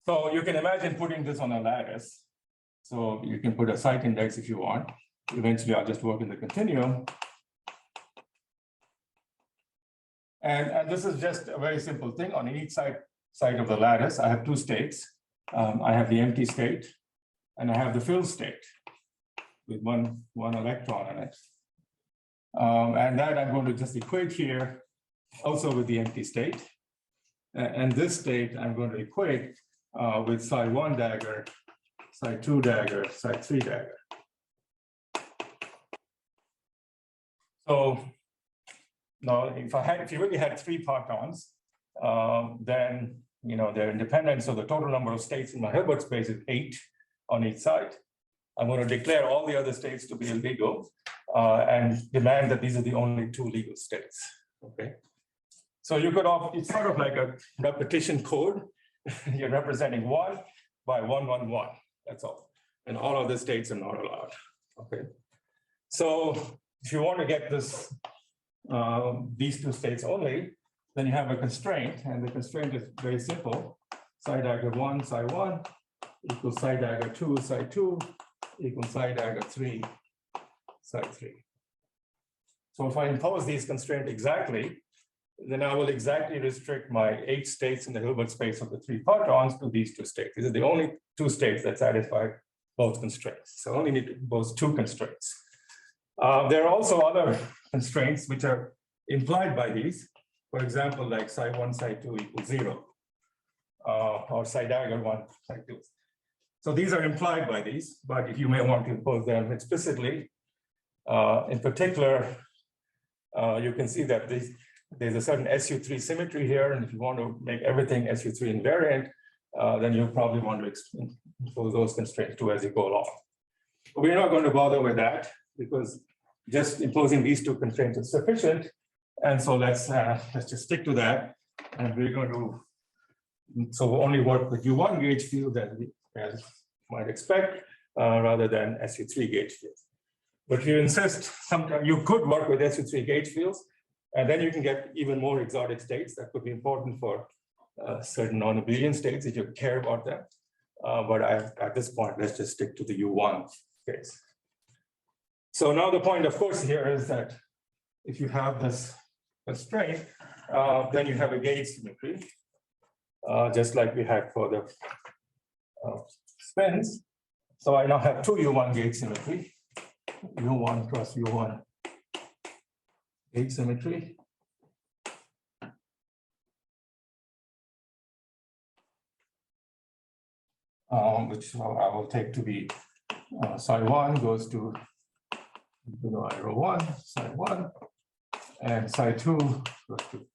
So you can imagine putting this on a lattice. So you can put a site index if you want. Eventually, I'll just work in the continuum. And this is just a very simple thing. On each side of the lattice, I have two states. I have the empty state, and I have the filled state with one electron in it. And that I'm going to just equate here also with the empty state. And this state I'm going to equate with psi1 dagger, psi2 dagger, psi3 dagger. So now if you really had three partons, then their independence, so the total number of states in my Hilbert space is 8 on each side. I'm going to declare all the other states to be illegal and demand that these are the only two legal states. Okay. So you could it's sort of like a repetition code. You're representing 1 by 1, 1, 1. That's all. And all other states are not allowed. Okay. So if you want to get this, these two states only, then you have a constraint, and the constraint is very simple. Psi dagger 1, psi 1 equals psi dagger 2, psi 2 equals psi dagger 3, psi 3. So if I impose these constraints exactly, then I will exactly restrict my 8 states in the Hilbert space of the 3 partons to these 2 states. These are the only 2 states that satisfy both constraints. So I only need those 2 constraints. There are also other constraints which are implied by these. For example, like psi 1, psi 2 equals 0, or psi dagger 1, psi 2. So these are implied by these, but if you may want to impose them explicitly, in particular, you can see that there's a certain SU3 symmetry here, and if you want to make everything SU3 invariant, then you probably want to impose those constraints too as you go along. But we're not going to bother with that because just imposing these 2 constraints is sufficient. And so let's just stick to that. And we're going to only work with U1 gauge field as you might expect, rather than SU3 gauge fields. But if you insist, sometimes you could work with SU3 gauge fields, and then you can get even more exotic states that could be important for certain non-abelian states if you care about them. But at this point, let's just stick to the U1 case. So now the point, of course, here is that if you have this constraint, then you have a gauge symmetry, just like we had for the spins. So I now have 2 U1 gauge symmetry, U1 cross U1 gauge symmetry. Which I will take to be psi 1 goes to I rho 1, psi 1, and psi 2 goes to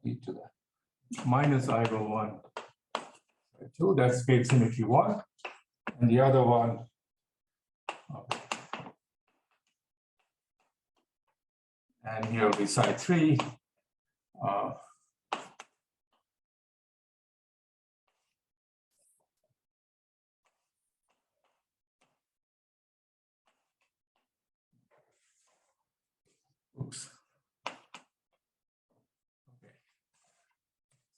e to the minus I rho 1, psi 2. That's gauge symmetry 1, and the other one. And here will be psi 3. Oops. Okay.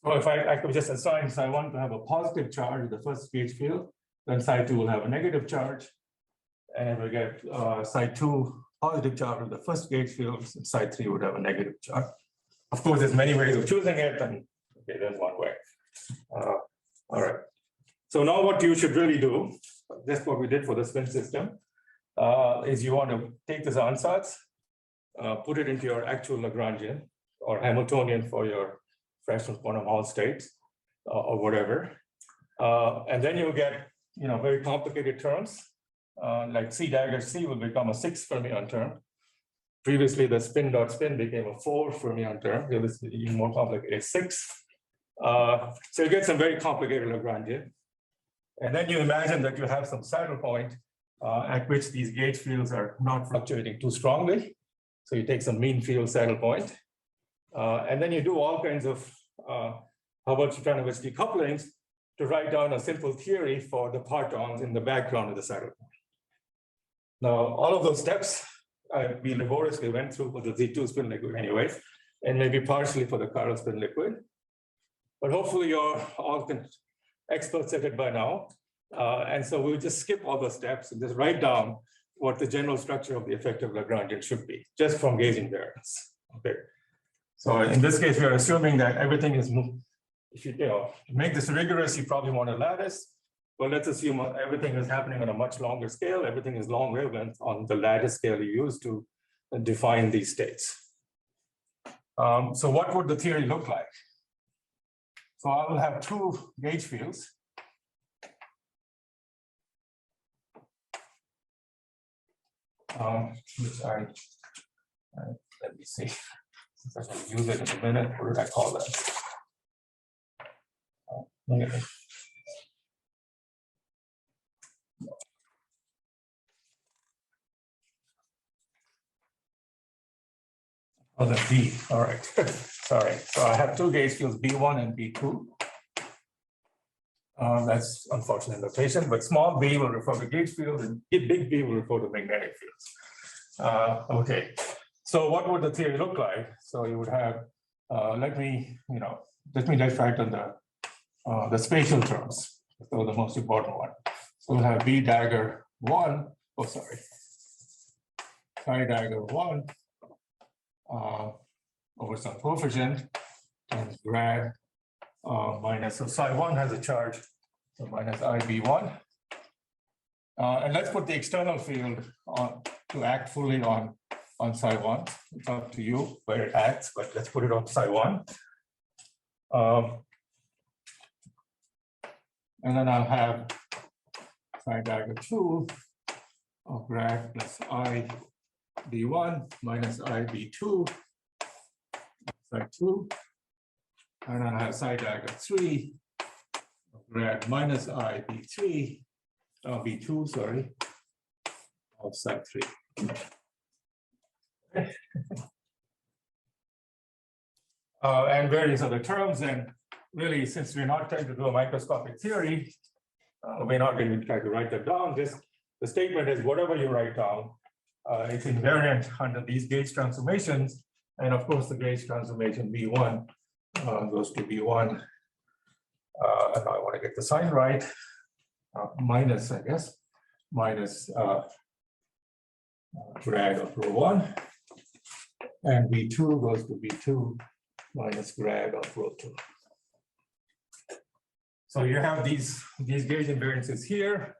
So if I could just assign psi 1 to have a positive charge in the first gauge field, then psi 2 will have a negative charge. And we get psi 2 positive charge in the first gauge field, and psi 3 would have a negative charge. Of course, there's many ways of choosing it, and okay, there's one way. All right. So now what you should really do, just what we did for the spin system, is you want to take this ansatz, put it into your actual Lagrangian or Hamiltonian for your fractional quantum Hall states or whatever. And then you'll get very complicated terms. Like C dagger C will become a 6 fermion term. Previously, the spin dot spin became a 4 fermion term. Here this is even more complicated, 6. So you get some very complicated Lagrangian. And then you imagine that you have some saddle point at which these gauge fields are not fluctuating too strongly. So you take some mean field saddle point. And then you do all kinds of Hubbard-Strojanovich decouplings to write down a simple theory for the partons in the background of the saddle point. Now, all of those steps we laboriously went through for the Z2 spin liquid anyway, and maybe partially for the chiral spin liquid. But hopefully you're all experts at it by now. And so we'll just skip all the steps and just write down what the general structure of the effective Lagrangian should be, just from gauge invariance. Okay. So in this case, we are assuming that everything is moved. If you, to make this rigorous, you probably want a lattice. But let's assume everything is happening on a much longer scale. Everything is long wavelength on the lattice scale you use to define these states. So what would the theory look like? So I will have two gauge fields. Which let me see. Since I can use it in a minute, what did I call that? Okay. Oh, the B. All right. Sorry. So I have two gauge fields, B1 and B2. That's unfortunate notation, but small b will refer to gauge fields and big B will refer to magnetic fields. Okay. So what would the theory look like? So you would have, let me just write on the spatial terms. So the most important one. So we'll have B dagger 1. Oh, sorry. Psi dagger 1 over some coefficient times grad minus, so psi 1 has a charge, so minus IB1. And let's put the external field on to act fully on psi 1. It's up to you where it acts, but let's put it on psi 1. And then I'll have psi dagger 2 of grad plus IB1 minus IB2 psi 2. And I have psi dagger 3 of grad minus IB3, B2, sorry, of psi 3. And various other terms. And really, since we're not trying to do a microscopic theory, we're not going to try to write that down. Just the statement is whatever you write down, it's invariant under these gauge transformations. And of course, the gauge transformation B1 goes to B1. And I want to get the sign right. Minus, I guess, minus grad of rho 1. And B2 goes to B2 minus grad of rho 2. So you have these gauge invariances here,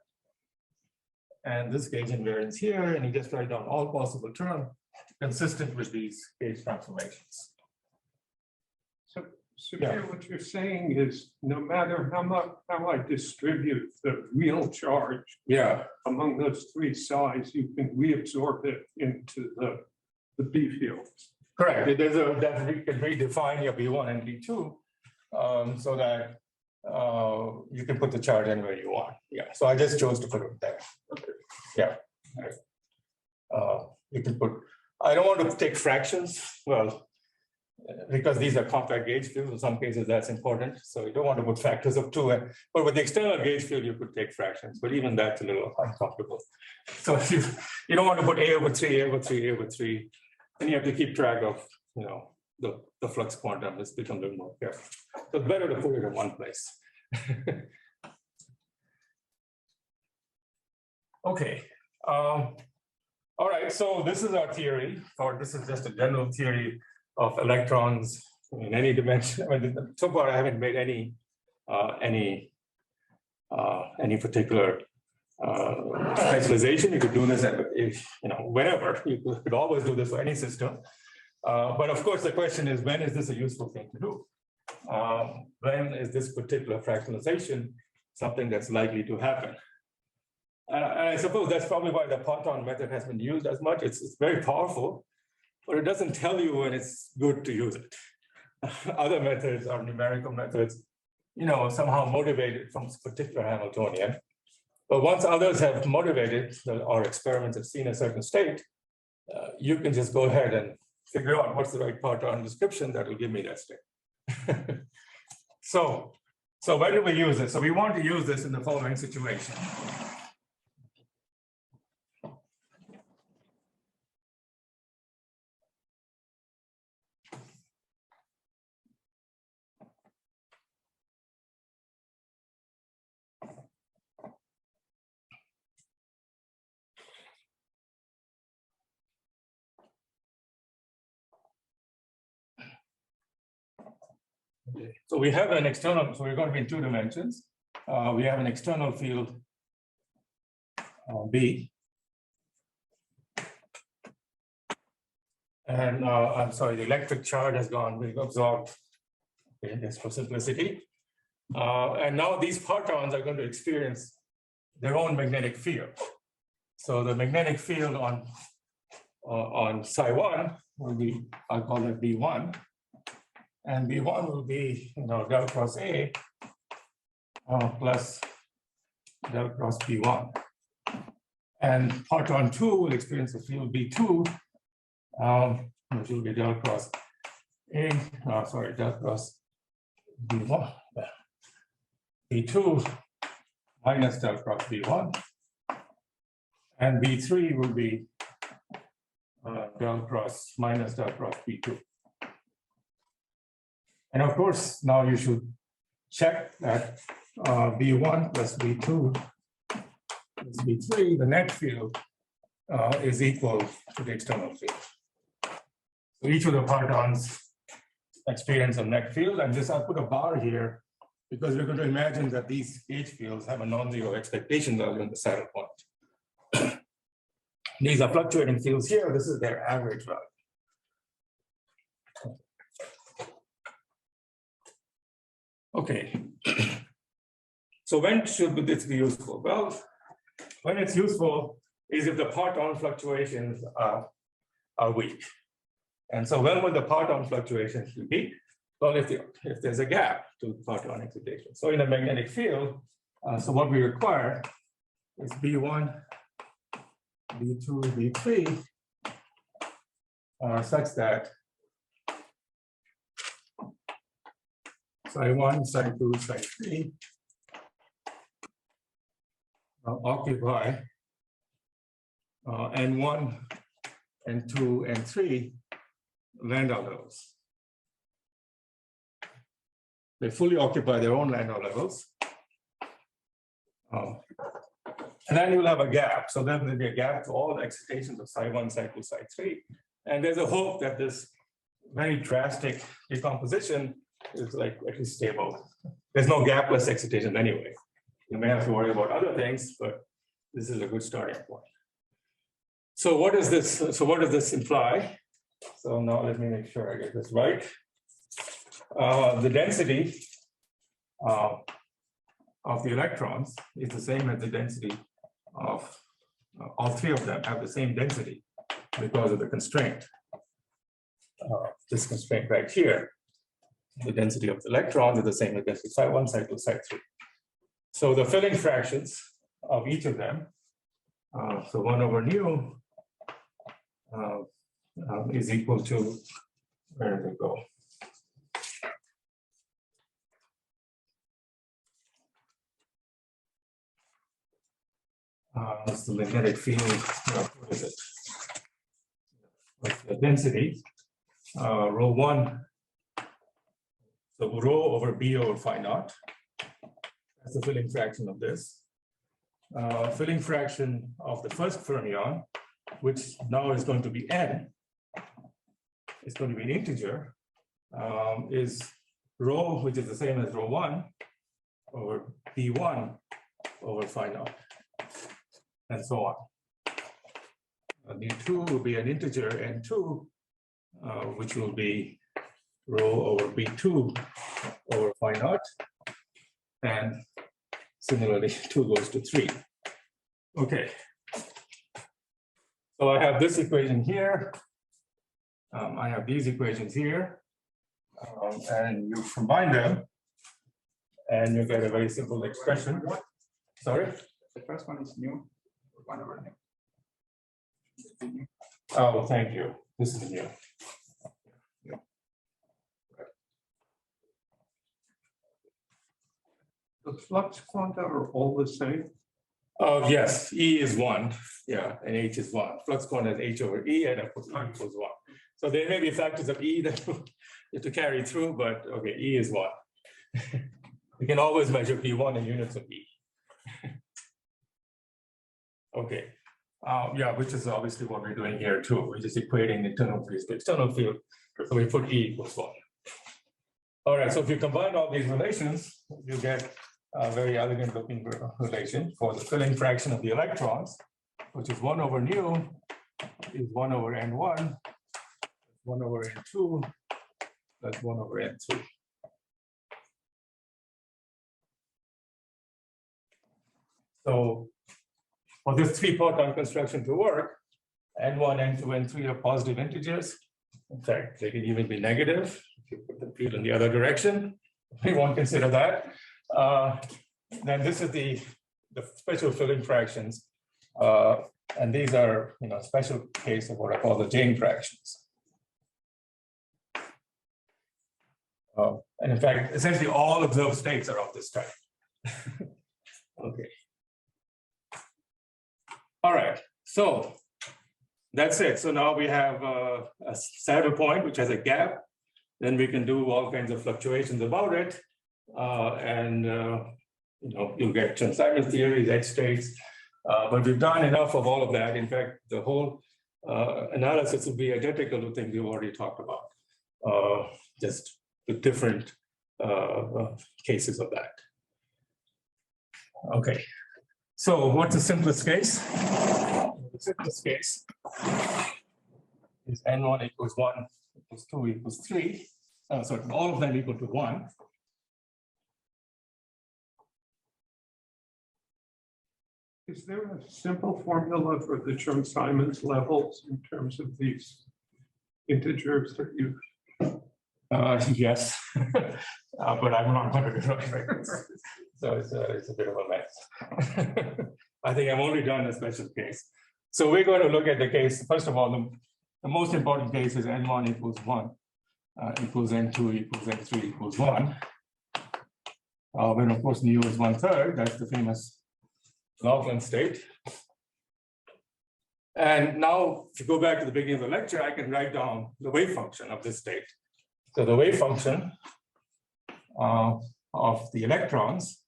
and this gauge invariance here, and you just write down all possible terms consistent with these gauge transformations. So here what you're saying is no matter how I distribute the real charge among those three sides, you can reabsorb it into the B fields. Correct. There's that we can redefine your B1 and B2 so that you can put the charge anywhere you want. Yeah. So I just chose to put it there. Yeah. You can put. I don't want to take fractions. Well, because these are compact gauge fields, in some cases that's important. So you don't want to put factors of 2. But with the external gauge field, you could take fractions, but even that's a little uncomfortable. So if you don't want to put A over 3, A over 3, A over 3, then you have to keep track of, the flux quantum. It's become a little more careful. So it's better to put it in one place. Okay. All right, so this is our theory, or this is just a general theory of electrons in any dimension. I mean, so far I haven't made any particular specialization. You could do this whenever. You could always do this for any system. But of course, the question is, when is this a useful thing to do? When is this particular fractionalization something that's likely to happen? And I suppose that's probably why the Poton method has been used as much. It's very powerful, but it doesn't tell you when it's good to use it. Other methods are numerical methods, somehow motivated from particular Hamiltonian. But once others have motivated or experiments have seen a certain state, you can just go ahead and figure out what's the right Poton description that will give me that state. So when do we use this? So we want to use this in the following situation. Okay. So we have an external, so we're going to be in 2 dimensions. We have an external field B. And I'm sorry, the electric charge has gone, we've absorbed, okay, just for simplicity. And now these partons are going to experience their own magnetic field. So the magnetic field on psi1 will be, I'll call it B1. And B1 will be, del cross A plus del cross B1. And parton 2 will experience the field B2, which will be del cross A, del cross B1, B2 minus del cross B1. And B3 will be del cross minus del cross B2. And of course, now you should check that B1 plus B2 plus B3, the net field is equal to the external field. So each of the partons experience a net field, and this I'll put a bar here because we're going to imagine that these H fields have a non-zero expectation value in the saddle point. These are fluctuating fields here. This is their average value. Okay. So when should this be useful? Well, when it's useful is if the parton fluctuations are weak. And so when will the parton fluctuations be weak? Well, if there's a gap to parton excitation. So in a magnetic field, so what we require is B1, B2, B3 such that psi1, psi2, psi3 occupy N1, N2, N3 Landau levels. They fully occupy their own Landau levels. And then you'll have a gap. So then there'll be a gap to all the excitations of psi1, psi2, psi3. And there's a hope that this very drastic decomposition is like at least stable. There's no gapless excitation anyway. You may have to worry about other things, but this is a good starting point. So what is this? So what does this imply? So now let me make sure I get this right. The density of the electrons is the same as the density of all 3 of them have the same density because of the constraint. This constraint right here. The density of the electrons is the same as density psi1, psi2, psi3. So the filling fractions of each of them, so 1 over nu is equal to, where did it go? That's the magnetic field, what is it? What's the density? Rho 1. So rho over B over phi naught. That's the filling fraction of this. Filling fraction of the first fermion, which now is going to be n, is going to be an integer, is rho, which is the same as rho 1 over B1 over phi naught, and so on. B2 will be an integer n2, which will be rho over B2 over phi naught, and similarly 2 goes to 3. Okay. So I have this equation here. I have these equations here, and you combine them, and you get a very simple expression. Sorry? The first one is new, 1 over nu. Oh, thank you. This is new. The flux quanta are all the same? Oh, yes, E is 1, yeah, and H is 1. Flux quanta is H over E, and of course, E equals 1. So there may be factors of E that you have to carry through, but okay, E is 1. We can always measure P1 in units of E. Okay, yeah, which is obviously what we're doing here too. We're just equating internal fields to external field. So we put E equals 1. All right, so if you combine all these relations, you get a very elegant looking relation for the filling fraction of the electrons, which is 1 over nu is 1 over n1, 1 over n2, that's 1 over n3. So for this 3-photon construction to work, n1, n2, n3 are positive integers. In fact, they can even be negative if you put the field in the other direction. We won't consider that. Then this is the special filling fractions. And these are, special case of what I call the Jane fractions. And in fact, essentially all observed states are of this type. Okay. All right, so that's it. So now we have a saddle point, which has a gap. Then we can do all kinds of fluctuations about it. You'll get consignment theories, edge states. But we've done enough of all of that. In fact, the whole analysis will be identical to things we've already talked about, just with different cases of that. Okay, so what's the simplest case? The simplest case is n1 equals 1 equals 2 equals 3. So all of them equal to 1. Is there a simple formula for the Chern-Simons levels in terms of these integers that you? Yes, but I'm not going to do it right now. So it's a bit of a mess. I think I've only done a special case. So we're going to look at the case. First of all, the most important case is n1 equals 1 equals n2 equals n3 equals 1. When of course nu is 1/3, that's the famous Laughlin state. And now, if you go back to the beginning of the lecture, I can write down the wave function of this state. So the wave function of the electrons,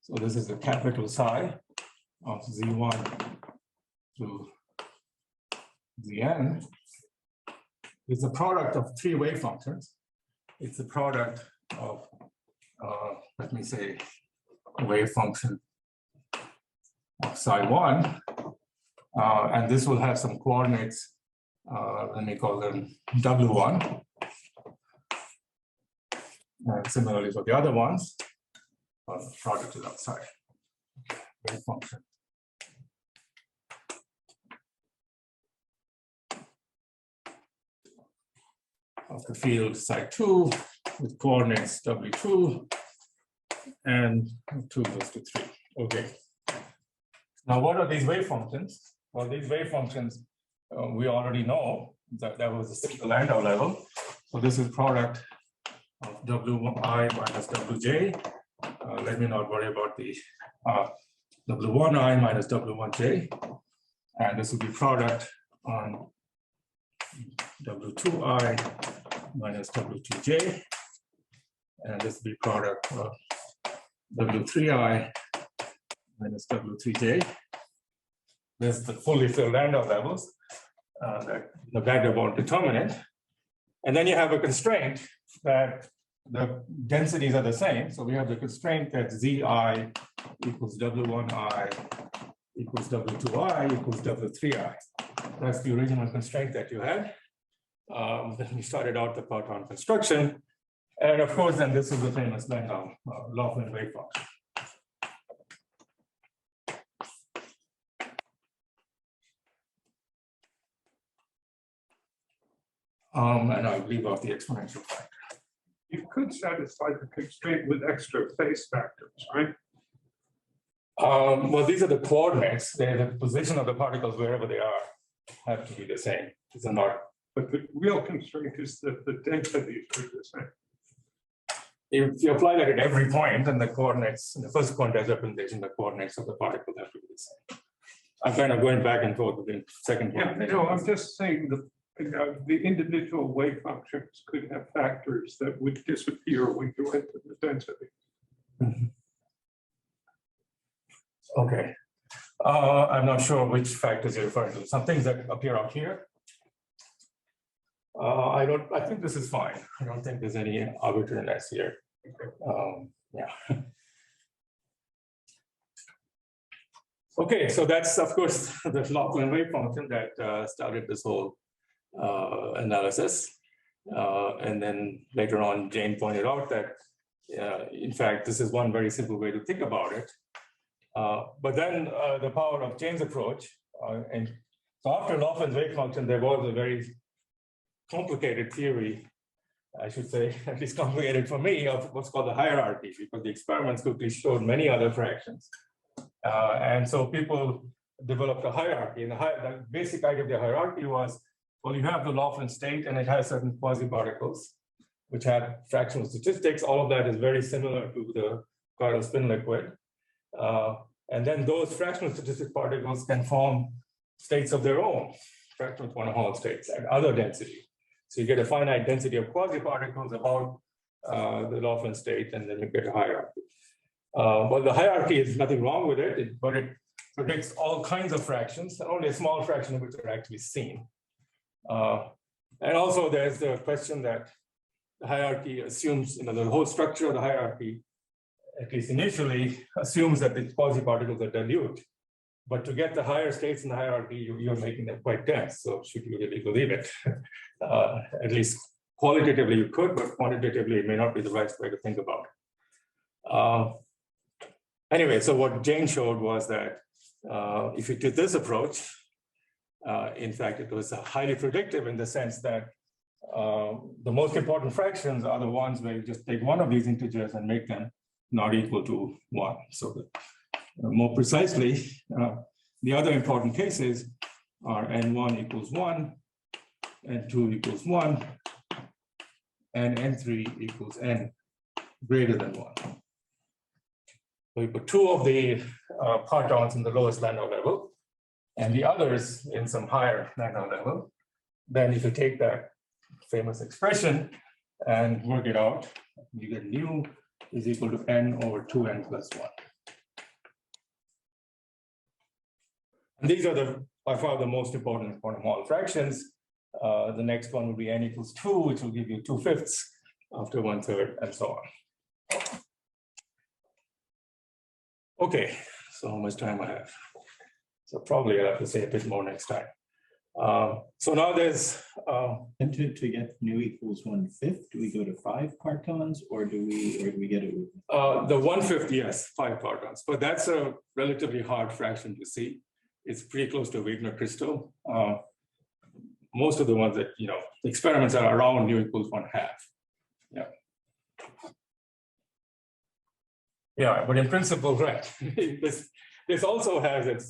so this is the capital psi of Z1 to Zn, is the product of 3 wave functions. It's the product of, let me say, a wave function of psi1, and this will have some coordinates, let me call them W1. And similarly for the other ones, the product is outside. Wave function. Of the field psi2 with coordinates W2 and 2 goes to 3. Okay. Now, what are these wave functions? Well, these wave functions, we already know that was the simple Landau level. So this is product of Wi minus Wj. Let me not worry about the W1i minus W1j. And this will be product on W2i minus W2j. And this will be product of W3i minus W3j. This is the fully filled Landau levels, the van der Waals determinant. And then you have a constraint that the densities are the same. So we have the constraint that Zi equals W1i equals W2i equals W3i. That's the original constraint that you had. Then we started out the proton construction. And of course, then this is the famous Landau Laughlin wave function. And I'll leave off the exponential factor. You could satisfy the constraint with extra phase factors, right? Well, these are the coordinates. The position of the particles wherever they are have to be the same. These are not. But the real constraint is that the densities are the same. If you apply that at every point, then the coordinates, in the first quantized representation, the coordinates of the particles have to be the same. I'm kind of going back and forth with the second one. Yeah, no, I'm just saying the individual wave functions could have factors that would disappear when you went to the density. Mm-hmm. Okay. I'm not sure which factors you're referring to. Some things that appear out here. I think this is fine. I don't think there's any arbitrariness here. Yeah. Okay, so that's of course the Laughlin wave function that started this whole analysis. And then later on, Jane pointed out that, in fact, this is one very simple way to think about it. But then the power of Jane's approach, and so after Laughlin's wave function, there was a very complicated theory, I should say, at least complicated for me, of what's called the hierarchy, because the experiments quickly showed many other fractions. And so people developed a hierarchy, and the basic idea of the hierarchy was, well, you have the Laughlin state, and it has certain quasi-particles, which have fractional statistics. All of that is very similar to the chiral spin liquid. And then those fractional statistic particles can form states of their own, fractional quantum Hall states at other density. So you get a finite density of quasi-particles about the Laughlin state, and then you get a hierarchy. Well, the hierarchy is nothing wrong with it, but it predicts all kinds of fractions, and only a small fraction of which are actually seen. And also there's the question that the hierarchy assumes, the whole structure of the hierarchy, at least initially, assumes that the quasi-particles are dilute. But to get the higher states in the hierarchy, you're making them quite dense. So should you really believe it? At least qualitatively you could, but quantitatively it may not be the right way to think about it. Anyway, so what Jane showed was that if you did this approach, in fact, it was highly predictive in the sense that the most important fractions are the ones where you just take one of these integers and make them not equal to 1. So that, more precisely, the other important cases are n1 equals 1, n2 equals 1, and n3 equals n greater than 1. So you put 2 of the partons in the lowest Landau level, and the others in some higher Landau level. Then if you take that famous expression and work it out, you get nu is equal to n over 2n plus 1. And these are by far the most important quantum Hall fractions. The next one will be n equals 2, which will give you 2/5 after 1/3, and so on. Okay, so how much time I have? So probably I'll have to say a bit more next time. So now there's and to get nu equals 1/5, do we go to 5 partons, or do we get it with the 1/5? Yes, 5 partons, but that's a relatively hard fraction to see. It's pretty close to a Wigner crystal. Most of the ones that the experiments are around nu equals 1/2. Yeah. Yeah, but in principle, right. this also has its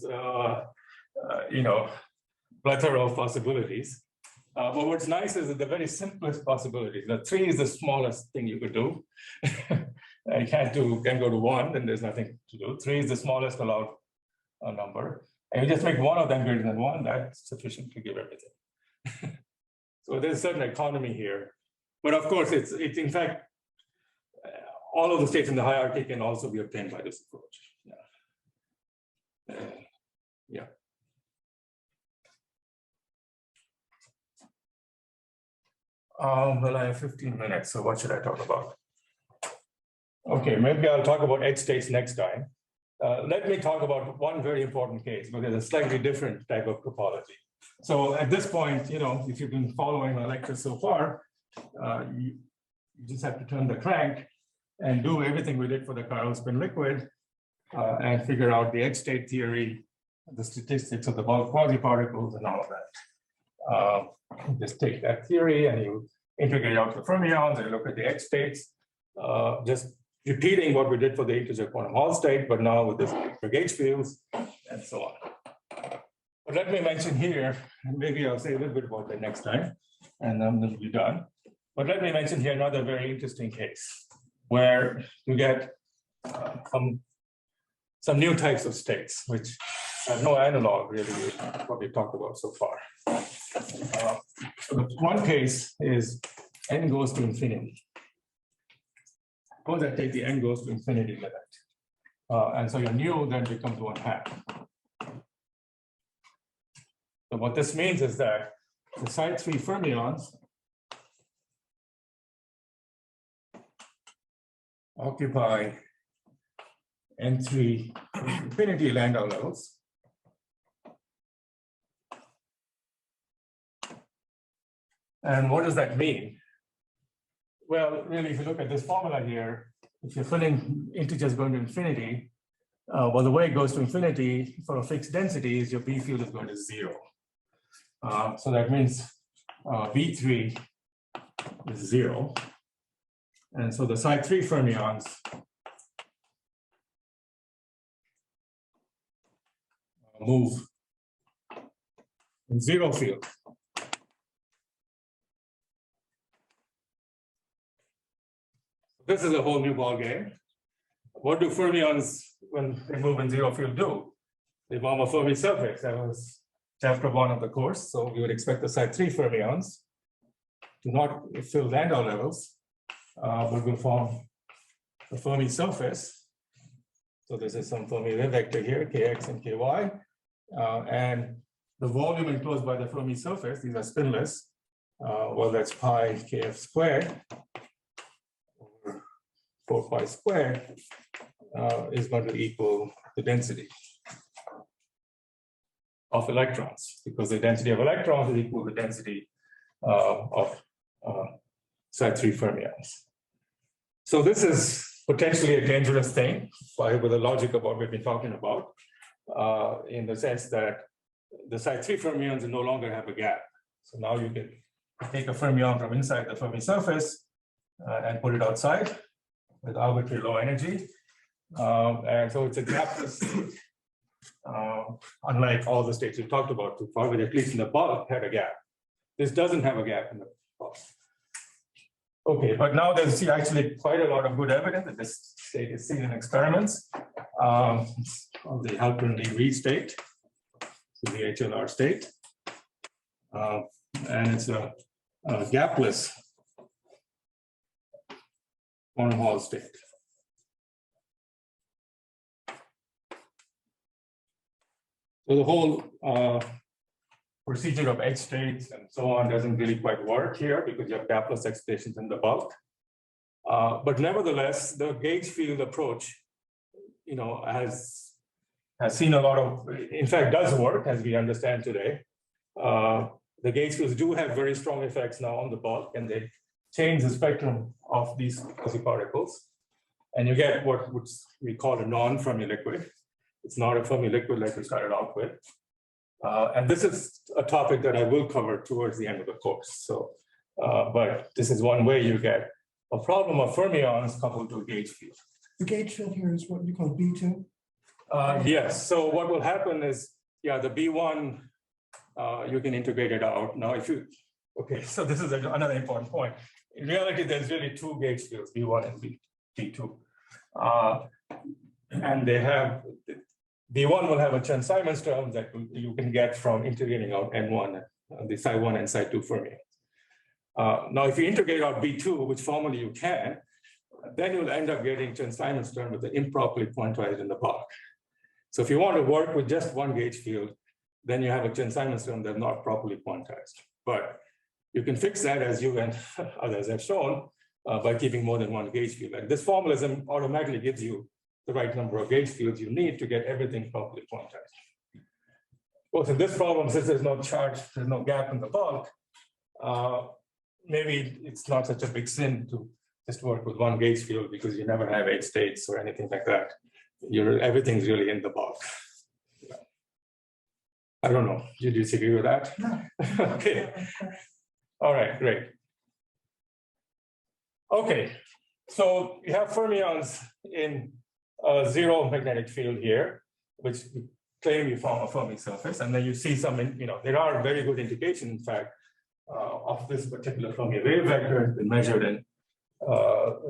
plethora of possibilities. But what's nice is that the very simplest possibilities. The 3 is the smallest thing you could do. And you can go to 1, then there's nothing to do. 3 is the smallest allowed number. And you just make one of them greater than 1, that's sufficient to give everything. So there's a certain economy here. But of course, it's in fact, all of the states in the hierarchy can also be obtained by this approach. Yeah. Yeah. Well, I have 15 minutes, so what should I talk about? Okay, maybe I'll talk about edge states next time. Let me talk about one very important case, but it's a slightly different type of topology. So at this point, if you've been following my lecture so far, you just have to turn the crank and do everything we did for the chiral spin liquid and figure out the edge state theory, the statistics of the bulk quasi-particles and all of that. Just take that theory and you integrate out the fermions and look at the edge states, just repeating what we did for the integer quantum Hall state, but now with this gauge fields and so on. But let me mention here, and maybe I'll say a little bit about that next time, and then we'll be done. But let me mention here another very interesting case where you get some new types of states, which have no analog really what we talked about so far. So the one case is n goes to infinity. Suppose I take the n goes to infinity limit. And so your nu then becomes 1/2. So what this means is that the psi 3 fermions occupy N3 infinity Landau levels. And what does that mean? Well, really, if you look at this formula here, if you're filling integers going to infinity, well, the way it goes to infinity for a fixed density is your B field is going to 0. So that means B3 is 0. And so the psi 3 fermions move in 0 field. This is a whole new ball game. What do fermions, when they move in 0 field, do? They form a Fermi surface. That was chapter 1 of the course. So we would expect the psi 3 fermions to not fill Landau levels, but will form the Fermi surface. So this is some Fermi wave vector here, kx and ky. And the volume enclosed by the Fermi surface, these are spinless. Well, that's pi kf squared over 4 pi squared is going to equal the density of electrons, because the density of electrons is equal to the density of psi 3 fermions. So this is potentially a dangerous thing with the logic of what we've been talking about, in the sense that the psi 3 fermions no longer have a gap. So now you can take a fermion from inside the Fermi surface and put it outside with arbitrary low energy. And so it's a gapless state, unlike all the states we've talked about so far, but at least in the bulk had a gap. This doesn't have a gap in the bulk. Okay, but now there's actually quite a lot of good evidence that this state is seen in experiments. Of the Halpern-Lee state, so the HLR state, and it's a gapless quantum Hall state. So the whole procedure of edge states and so on doesn't really quite work here because you have gapless excitations in the bulk. But nevertheless, the gauge field approach, has seen a lot of, in fact, does work as we understand today. The gauge fields do have very strong effects now on the bulk, and they change the spectrum of these quasi-particles. And you get what we call a non-Fermi liquid. It's not a Fermi liquid like we started out with. And this is a topic that I will cover towards the end of the course. So, but this is one way you get a problem of fermions coupled to a gauge field. The gauge field here is what you call B2? Yes, so what will happen is, the B1, you can integrate it out. Now, okay, so this is another important point. In reality, there's really two gauge fields, B1 and B2. And they have, B1 will have a Chern-Simons term that you can get from integrating out N1, the psi 1 and psi 2 fermions. Now, if you integrate out B2, which formally you can, then you'll end up getting Chern-Simons term with the improperly quantized in the bulk. So if you want to work with just one gauge field, then you have a Chern-Simons term that's not properly quantized. But you can fix that, as you and others have shown, by keeping more than one gauge field. And this formalism automatically gives you the right number of gauge fields you need to get everything properly quantized. Of course, in this problem, since there's no charge, there's no gap in the bulk, maybe it's not such a big sin to just work with one gauge field because you never have edge states or anything like that. Everything's really in the bulk. I don't know. Do you disagree with that? No. Okay. All right, great. Okay, so you have fermions in a zero magnetic field here, which claim you form a Fermi surface, and then you see some, there are very good indication, in fact, of this particular Fermi wave vector. It's been measured in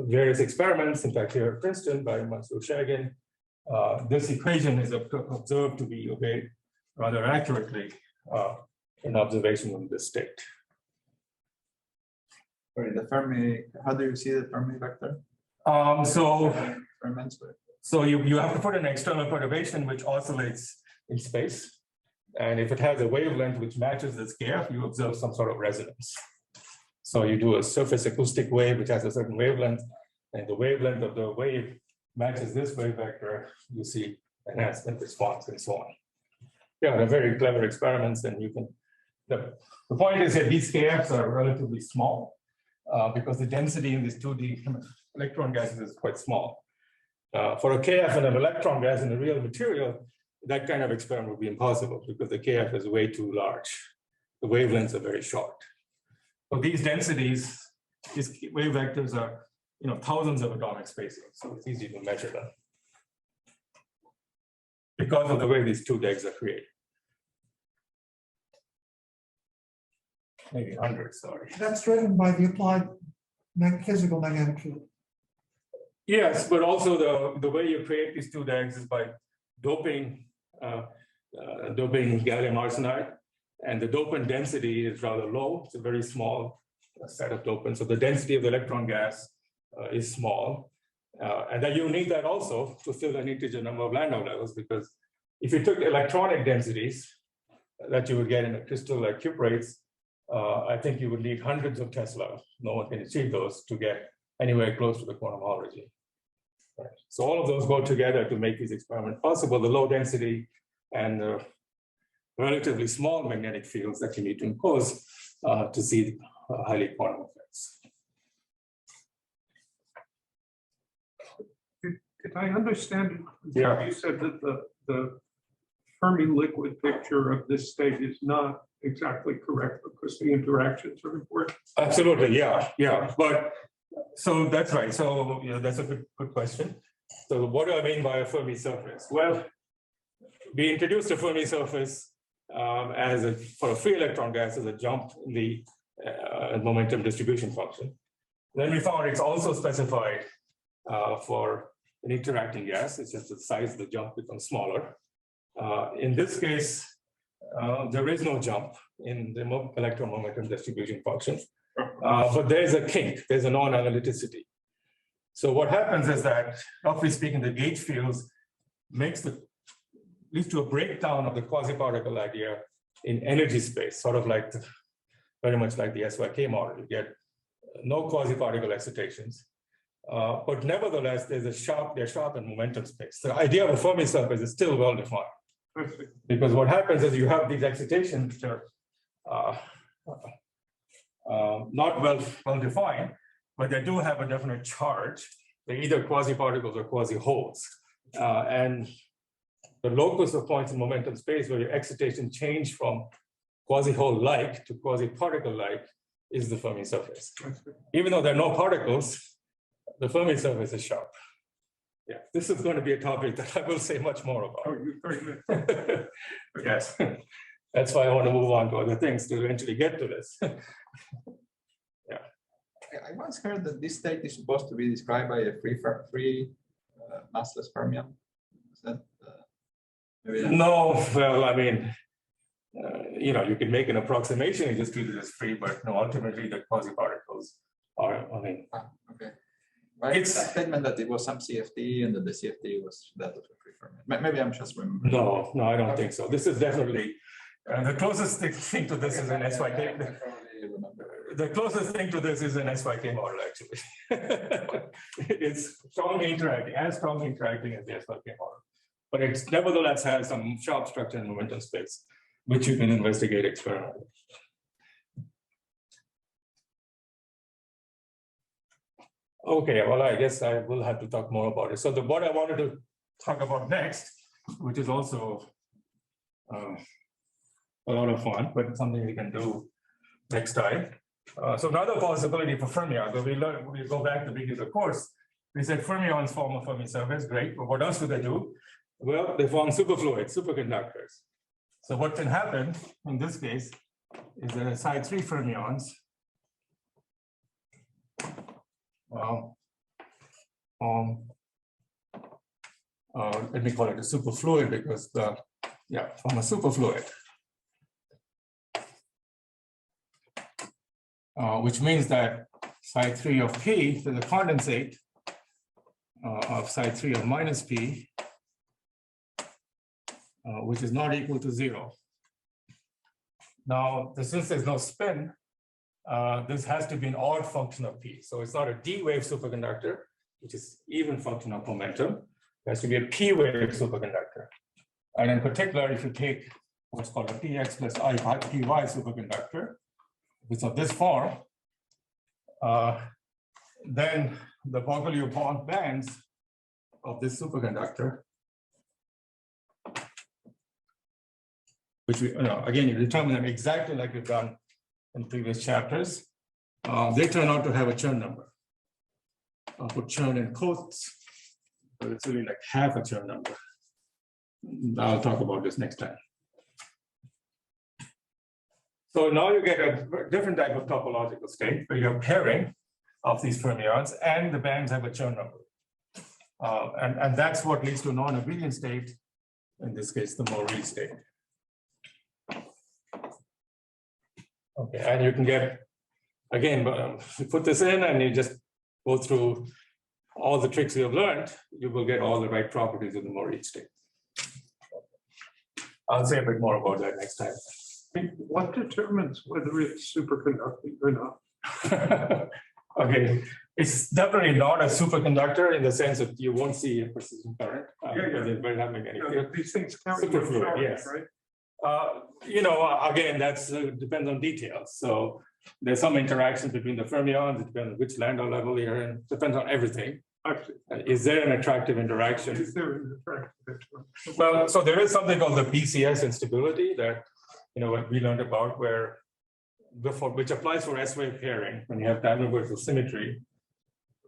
various experiments, in fact, here at Princeton by Mansour Shagan. This equation is observed to be obeyed rather accurately in observation of this state. Sorry, the Fermi, how do you see the Fermi vector? So you have to put an external perturbation which oscillates in space. And if it has a wavelength which matches this KF, you observe some sort of resonance. So you do a surface acoustic wave which has a certain wavelength, and the wavelength of the wave matches this wave vector, you see enhancement response and so on. Yeah, they're very clever experiments, and you can, the point is that these KFs are relatively small because the density in these 2D electron gases is quite small. For a KF and an electron gas in a real material, that kind of experiment would be impossible because the KF is way too large. The wavelengths are very short. So these densities, these wave vectors are, thousands of atomic spacing, so it's easy to measure them because of the way these two DEGs are created. Maybe hundreds, sorry. That's driven by the applied physical magnetic field. Yes, but also the way you create these two DEGs is by doping gallium arsenide, and the dopant density is rather low. It's a very small set of dopants, so the density of the electron gas is small, and then you need that also to fill an integer number of Landau levels, because if you took electronic densities that you would get in a crystal like cuprates, I think you would need hundreds of Tesla. No one can achieve those to get anywhere close to the quantum Hall regime. Right. So all of those go together to make these experiments possible, the low density and the relatively small magnetic fields that you need to impose to see highly quantum effects. Did I understand? Yeah. You said that the Fermi liquid picture of this state is not exactly correct because the interactions are important. Absolutely, yeah. But so that's right. So that's a good question. So what do I mean by a Fermi surface? Well, we introduced a Fermi surface for a free electron gas as a jump in the momentum distribution function. Then we found it's also specified for an interacting gas. It's just the size of the jump becomes smaller. In this case, there is no jump in the electron momentum distribution function, but there's a kink, there's a non-analyticity. So what happens is that, roughly speaking, the gauge fields leads to a breakdown of the quasi-particle idea in energy space, sort of like very much like the SYK model. You get no quasi-particle excitations, but nevertheless, they're sharp in momentum space. The idea of a Fermi surface is still well defined. Because what happens is you have these excitations which are not well defined, but they do have a definite charge. They're either quasi-particles or quasi-holes. And the locus of points in momentum space where your excitation change from quasi-hole-like to quasi-particle-like is the Fermi surface. Even though there are no particles, the Fermi surface is sharp. Yeah, this is going to be a topic that I will say much more about. Oh, you're very good. Yes, that's why I want to move on to other things to eventually get to this. Yeah. I once heard that this state is supposed to be described by a free massless fermion. Is that maybe? No, well, I mean, you can make an approximation and just treat it as free, but no, ultimately the quasi-particles are, okay. Right, it's a statement that it was some CFT and that the CFT was that of a free fermion. Maybe I'm just remembering. No, I don't think so. This is definitely the closest thing to this is an SYK. The closest thing to this is an SYK model, actually. It's strongly interacting, as strongly interacting as the SYK model, but it nevertheless has some sharp structure in momentum space, which you can investigate experimentally. Okay, well, I guess I will have to talk more about it. So what I wanted to talk about next, which is also a lot of fun, but it's something we can do next time. So another possibility for fermions, so we go back to the beginning of the course. We said fermions form a Fermi surface, great, but what else do they do? Well, they form superfluids, superconductors. So what can happen in this case is that psi 3 fermions let me call it a superfluid because from a superfluid, which means that psi 3 of P is a condensate of psi 3 of minus P, which is not equal to 0. Now, since there's no spin, this has to be an odd function of P. So it's not a D wave superconductor, which is even function of momentum. It has to be a p-wave superconductor. And in particular, if you take what's called a px plus I py superconductor, which is of this form, then the Bogoliubov bond bands of this superconductor, which we, again, you determine them exactly like we've done in previous chapters, they turn out to have a Chern number. I'll put Chern in quotes, but it's really like half a Chern number. I'll talk about this next time. So now you get a different type of topological state where you have pairing of these fermions and the bands have a Chern number. And that's what leads to a non-abelian state, in this case, the Moree state. Okay, and you can get, again, you put this in and you just go through all the tricks you have learned, you will get all the right properties of the Moree state. I'll say a bit more about that next time. What determines whether it's superconducting or not? Okay, it's definitely not a superconductor in the sense that you won't see a persistent current. Because we're having any these things count superfluid, charge, yes. right? Again, that's depends on details. So there's some interaction between the fermions. It depends on which Landau level you're in. Depends on everything. Is there an attractive interaction? Is there an attractive interaction? Well, so there is something called the Bcs instability that what we learned about, where which applies for S-wave pairing when you have time reversal symmetry,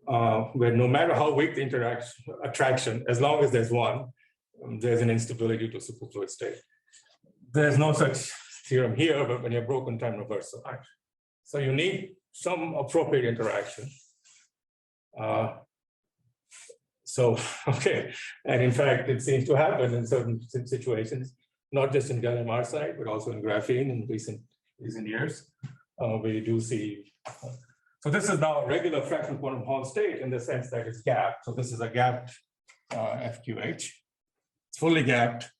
where no matter how weak the attraction, as long as there's one, there's an instability to superfluid state. There's no such theorem here, but when you're broken time reversal. So you need some appropriate interaction. Okay, and in fact, it seems to happen in certain situations, not just in gallium arsenide, but also in graphene in recent years, where you do see. So this is now a regular fractional quantum Hall state in the sense that it's gapped. So this is a gapped FQH. It's fully gapped.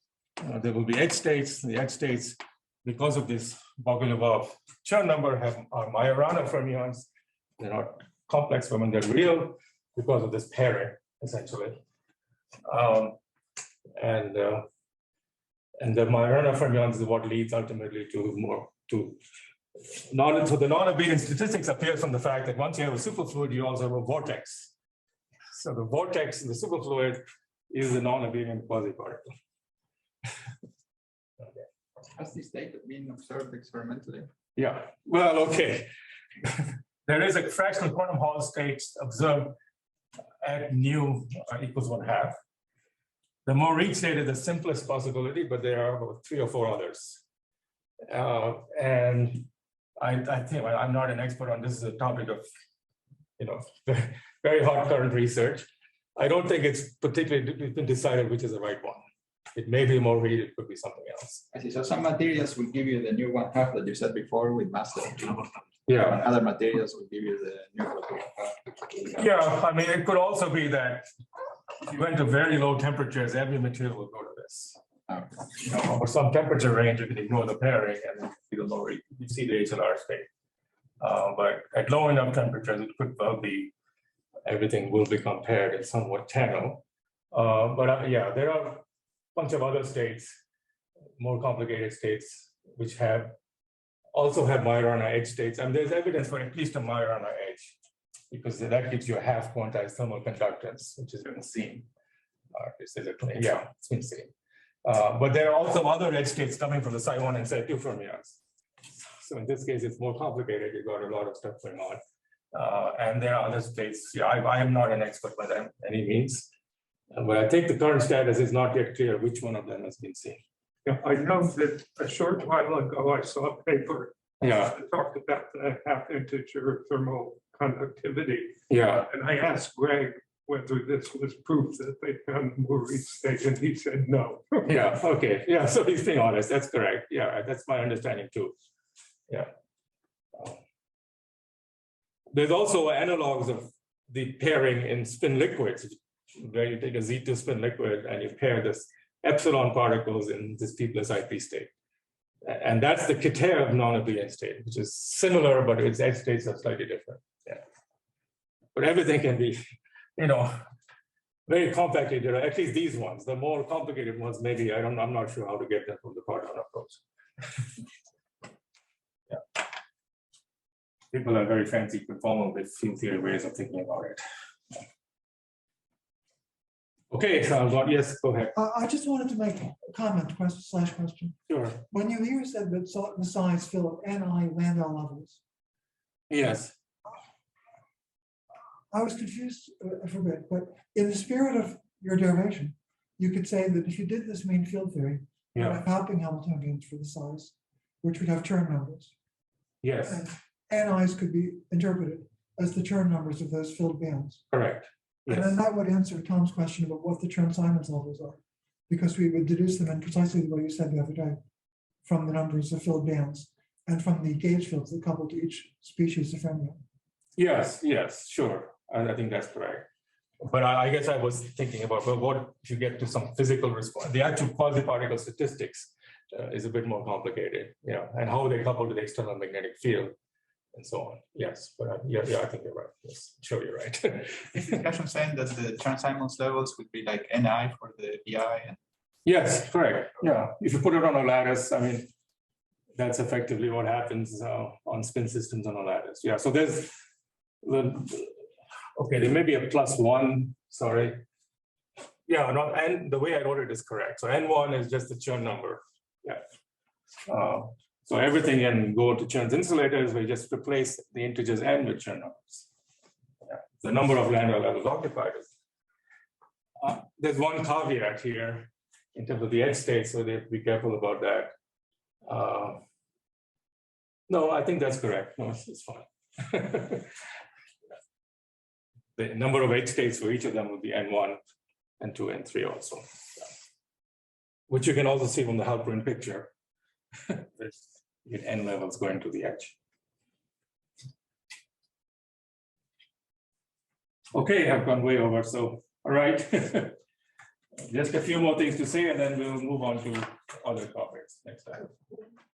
There will be edge states. The edge states, because of this Bogoliubov Chern number, are Majorana fermions. They're not complex fermions, they're real because of this pairing, essentially. And the Majorana fermions is what leads ultimately to so the non-abelian statistics appear from the fact that once you have a superfluid, you also have a vortex. So the vortex in the superfluid is a non-abelian quasi-particle. Has this data been observed experimentally? Yeah, well, okay. There is a fractional quantum Hall state observed at nu equals 1/2. The Moree state is the simplest possibility, but there are about 3 or 4 others. And I think, well, I'm not an expert on this, is a topic of, very hot current research. I don't think it's particularly been decided which is the right one. It may be Moree, it could be something else. I see. So some materials will give you the new 1/2 that you said before with master. Yeah. And other materials will give you the new 1/2. Yeah, I mean, it could also be that if you went to very low temperatures, every material will go to this. Or some temperature range, you can ignore the pairing and then see the lower, you see the HLR state. But at low enough temperatures, it could well be everything will become paired and somewhat channel. Yeah, there are a bunch of other states, more complicated states, which also have Majorana edge states. And there's evidence for at least a Majorana edge, because that gives you a half quantized thermal conductance, which has been seen. Yeah, it's been seen. But there are also other edge states coming from the Psi1 and Psi2 fermions. So in this case, it's more complicated. You've got a lot of stuff going on. And there are other states. Yeah, I am not an expert by any means. But I think the current status is not yet clear which one of them has been seen. Yeah, I know that a short while ago, I saw a paper that talked about the half integer thermal conductivity. Yeah. And I asked Greg whether this was proof that they found the Moree state, and he said no. Yeah, okay. Yeah, so he's being honest. That's correct. Yeah, that's my understanding too. Yeah. There's also analogs of the pairing in spin liquids, where you take a Z2 spin liquid and you pair this epsilon particles in this P plus IP state. And that's the Kitaev non-abelian state, which is similar, but its edge states are slightly different. Yeah. But everything can be very compact integer, at least these ones. The more complicated ones, maybe I'm not sure how to get them from the Cardano approach. Yeah. People are very fancy conformal with field theory ways of thinking about it. Okay, so yes, go ahead. I just wanted to make a comment, question. Sure. When you here said that the size fill of Ni Landau levels, Yes. I was confused for a bit, but in the spirit of your derivation, you could say that if you did this mean field theory, you'd Yeah. have helping Hamiltonians for the size, which would have Chern numbers. Yes. And Ni's could be interpreted as the Chern numbers of those filled bands. Correct. And Yes. then that would answer Tom's question about what the Chern-Simons levels are, because we would deduce them in precisely the way you said the other day, from the numbers of filled bands and from the gauge fields that couple to each species of fermion. Yes. Yes. Sure. I think that's correct. But I guess I was thinking about, well, what if you get to some physical response? The actual quasi-particle statistics is a bit more complicated, and how they couple to the external magnetic field and so on. Yes, but yeah, I think you're right. Yes, sure, you're right. Is the discussion saying that the Chern-Simons levels would be like Ni for the Bi? And Yes, correct. Yeah, if you put it on a lattice, I mean, that's effectively what happens on spin systems on a lattice. Yeah, so there's okay, there may be a +1. Sorry. Yeah, no, and the way I wrote it is correct. So N1 is just the Chern number. Yeah. So everything can go to Chern's insulators. We just replace the integers n with Chern numbers. Yeah. The number of Landau levels occupied. There's one caveat here in terms of the edge state, so they have to be careful about that. No, I think that's correct. No, it's fine. The number of edge states for each of them would be N1, N2, N3 also. Yeah. Which you can also see from the Halperin picture. You get N levels going to the edge. Okay, I've gone way over, so all right. Just a few more things to say, and then we'll move on to other topics next time.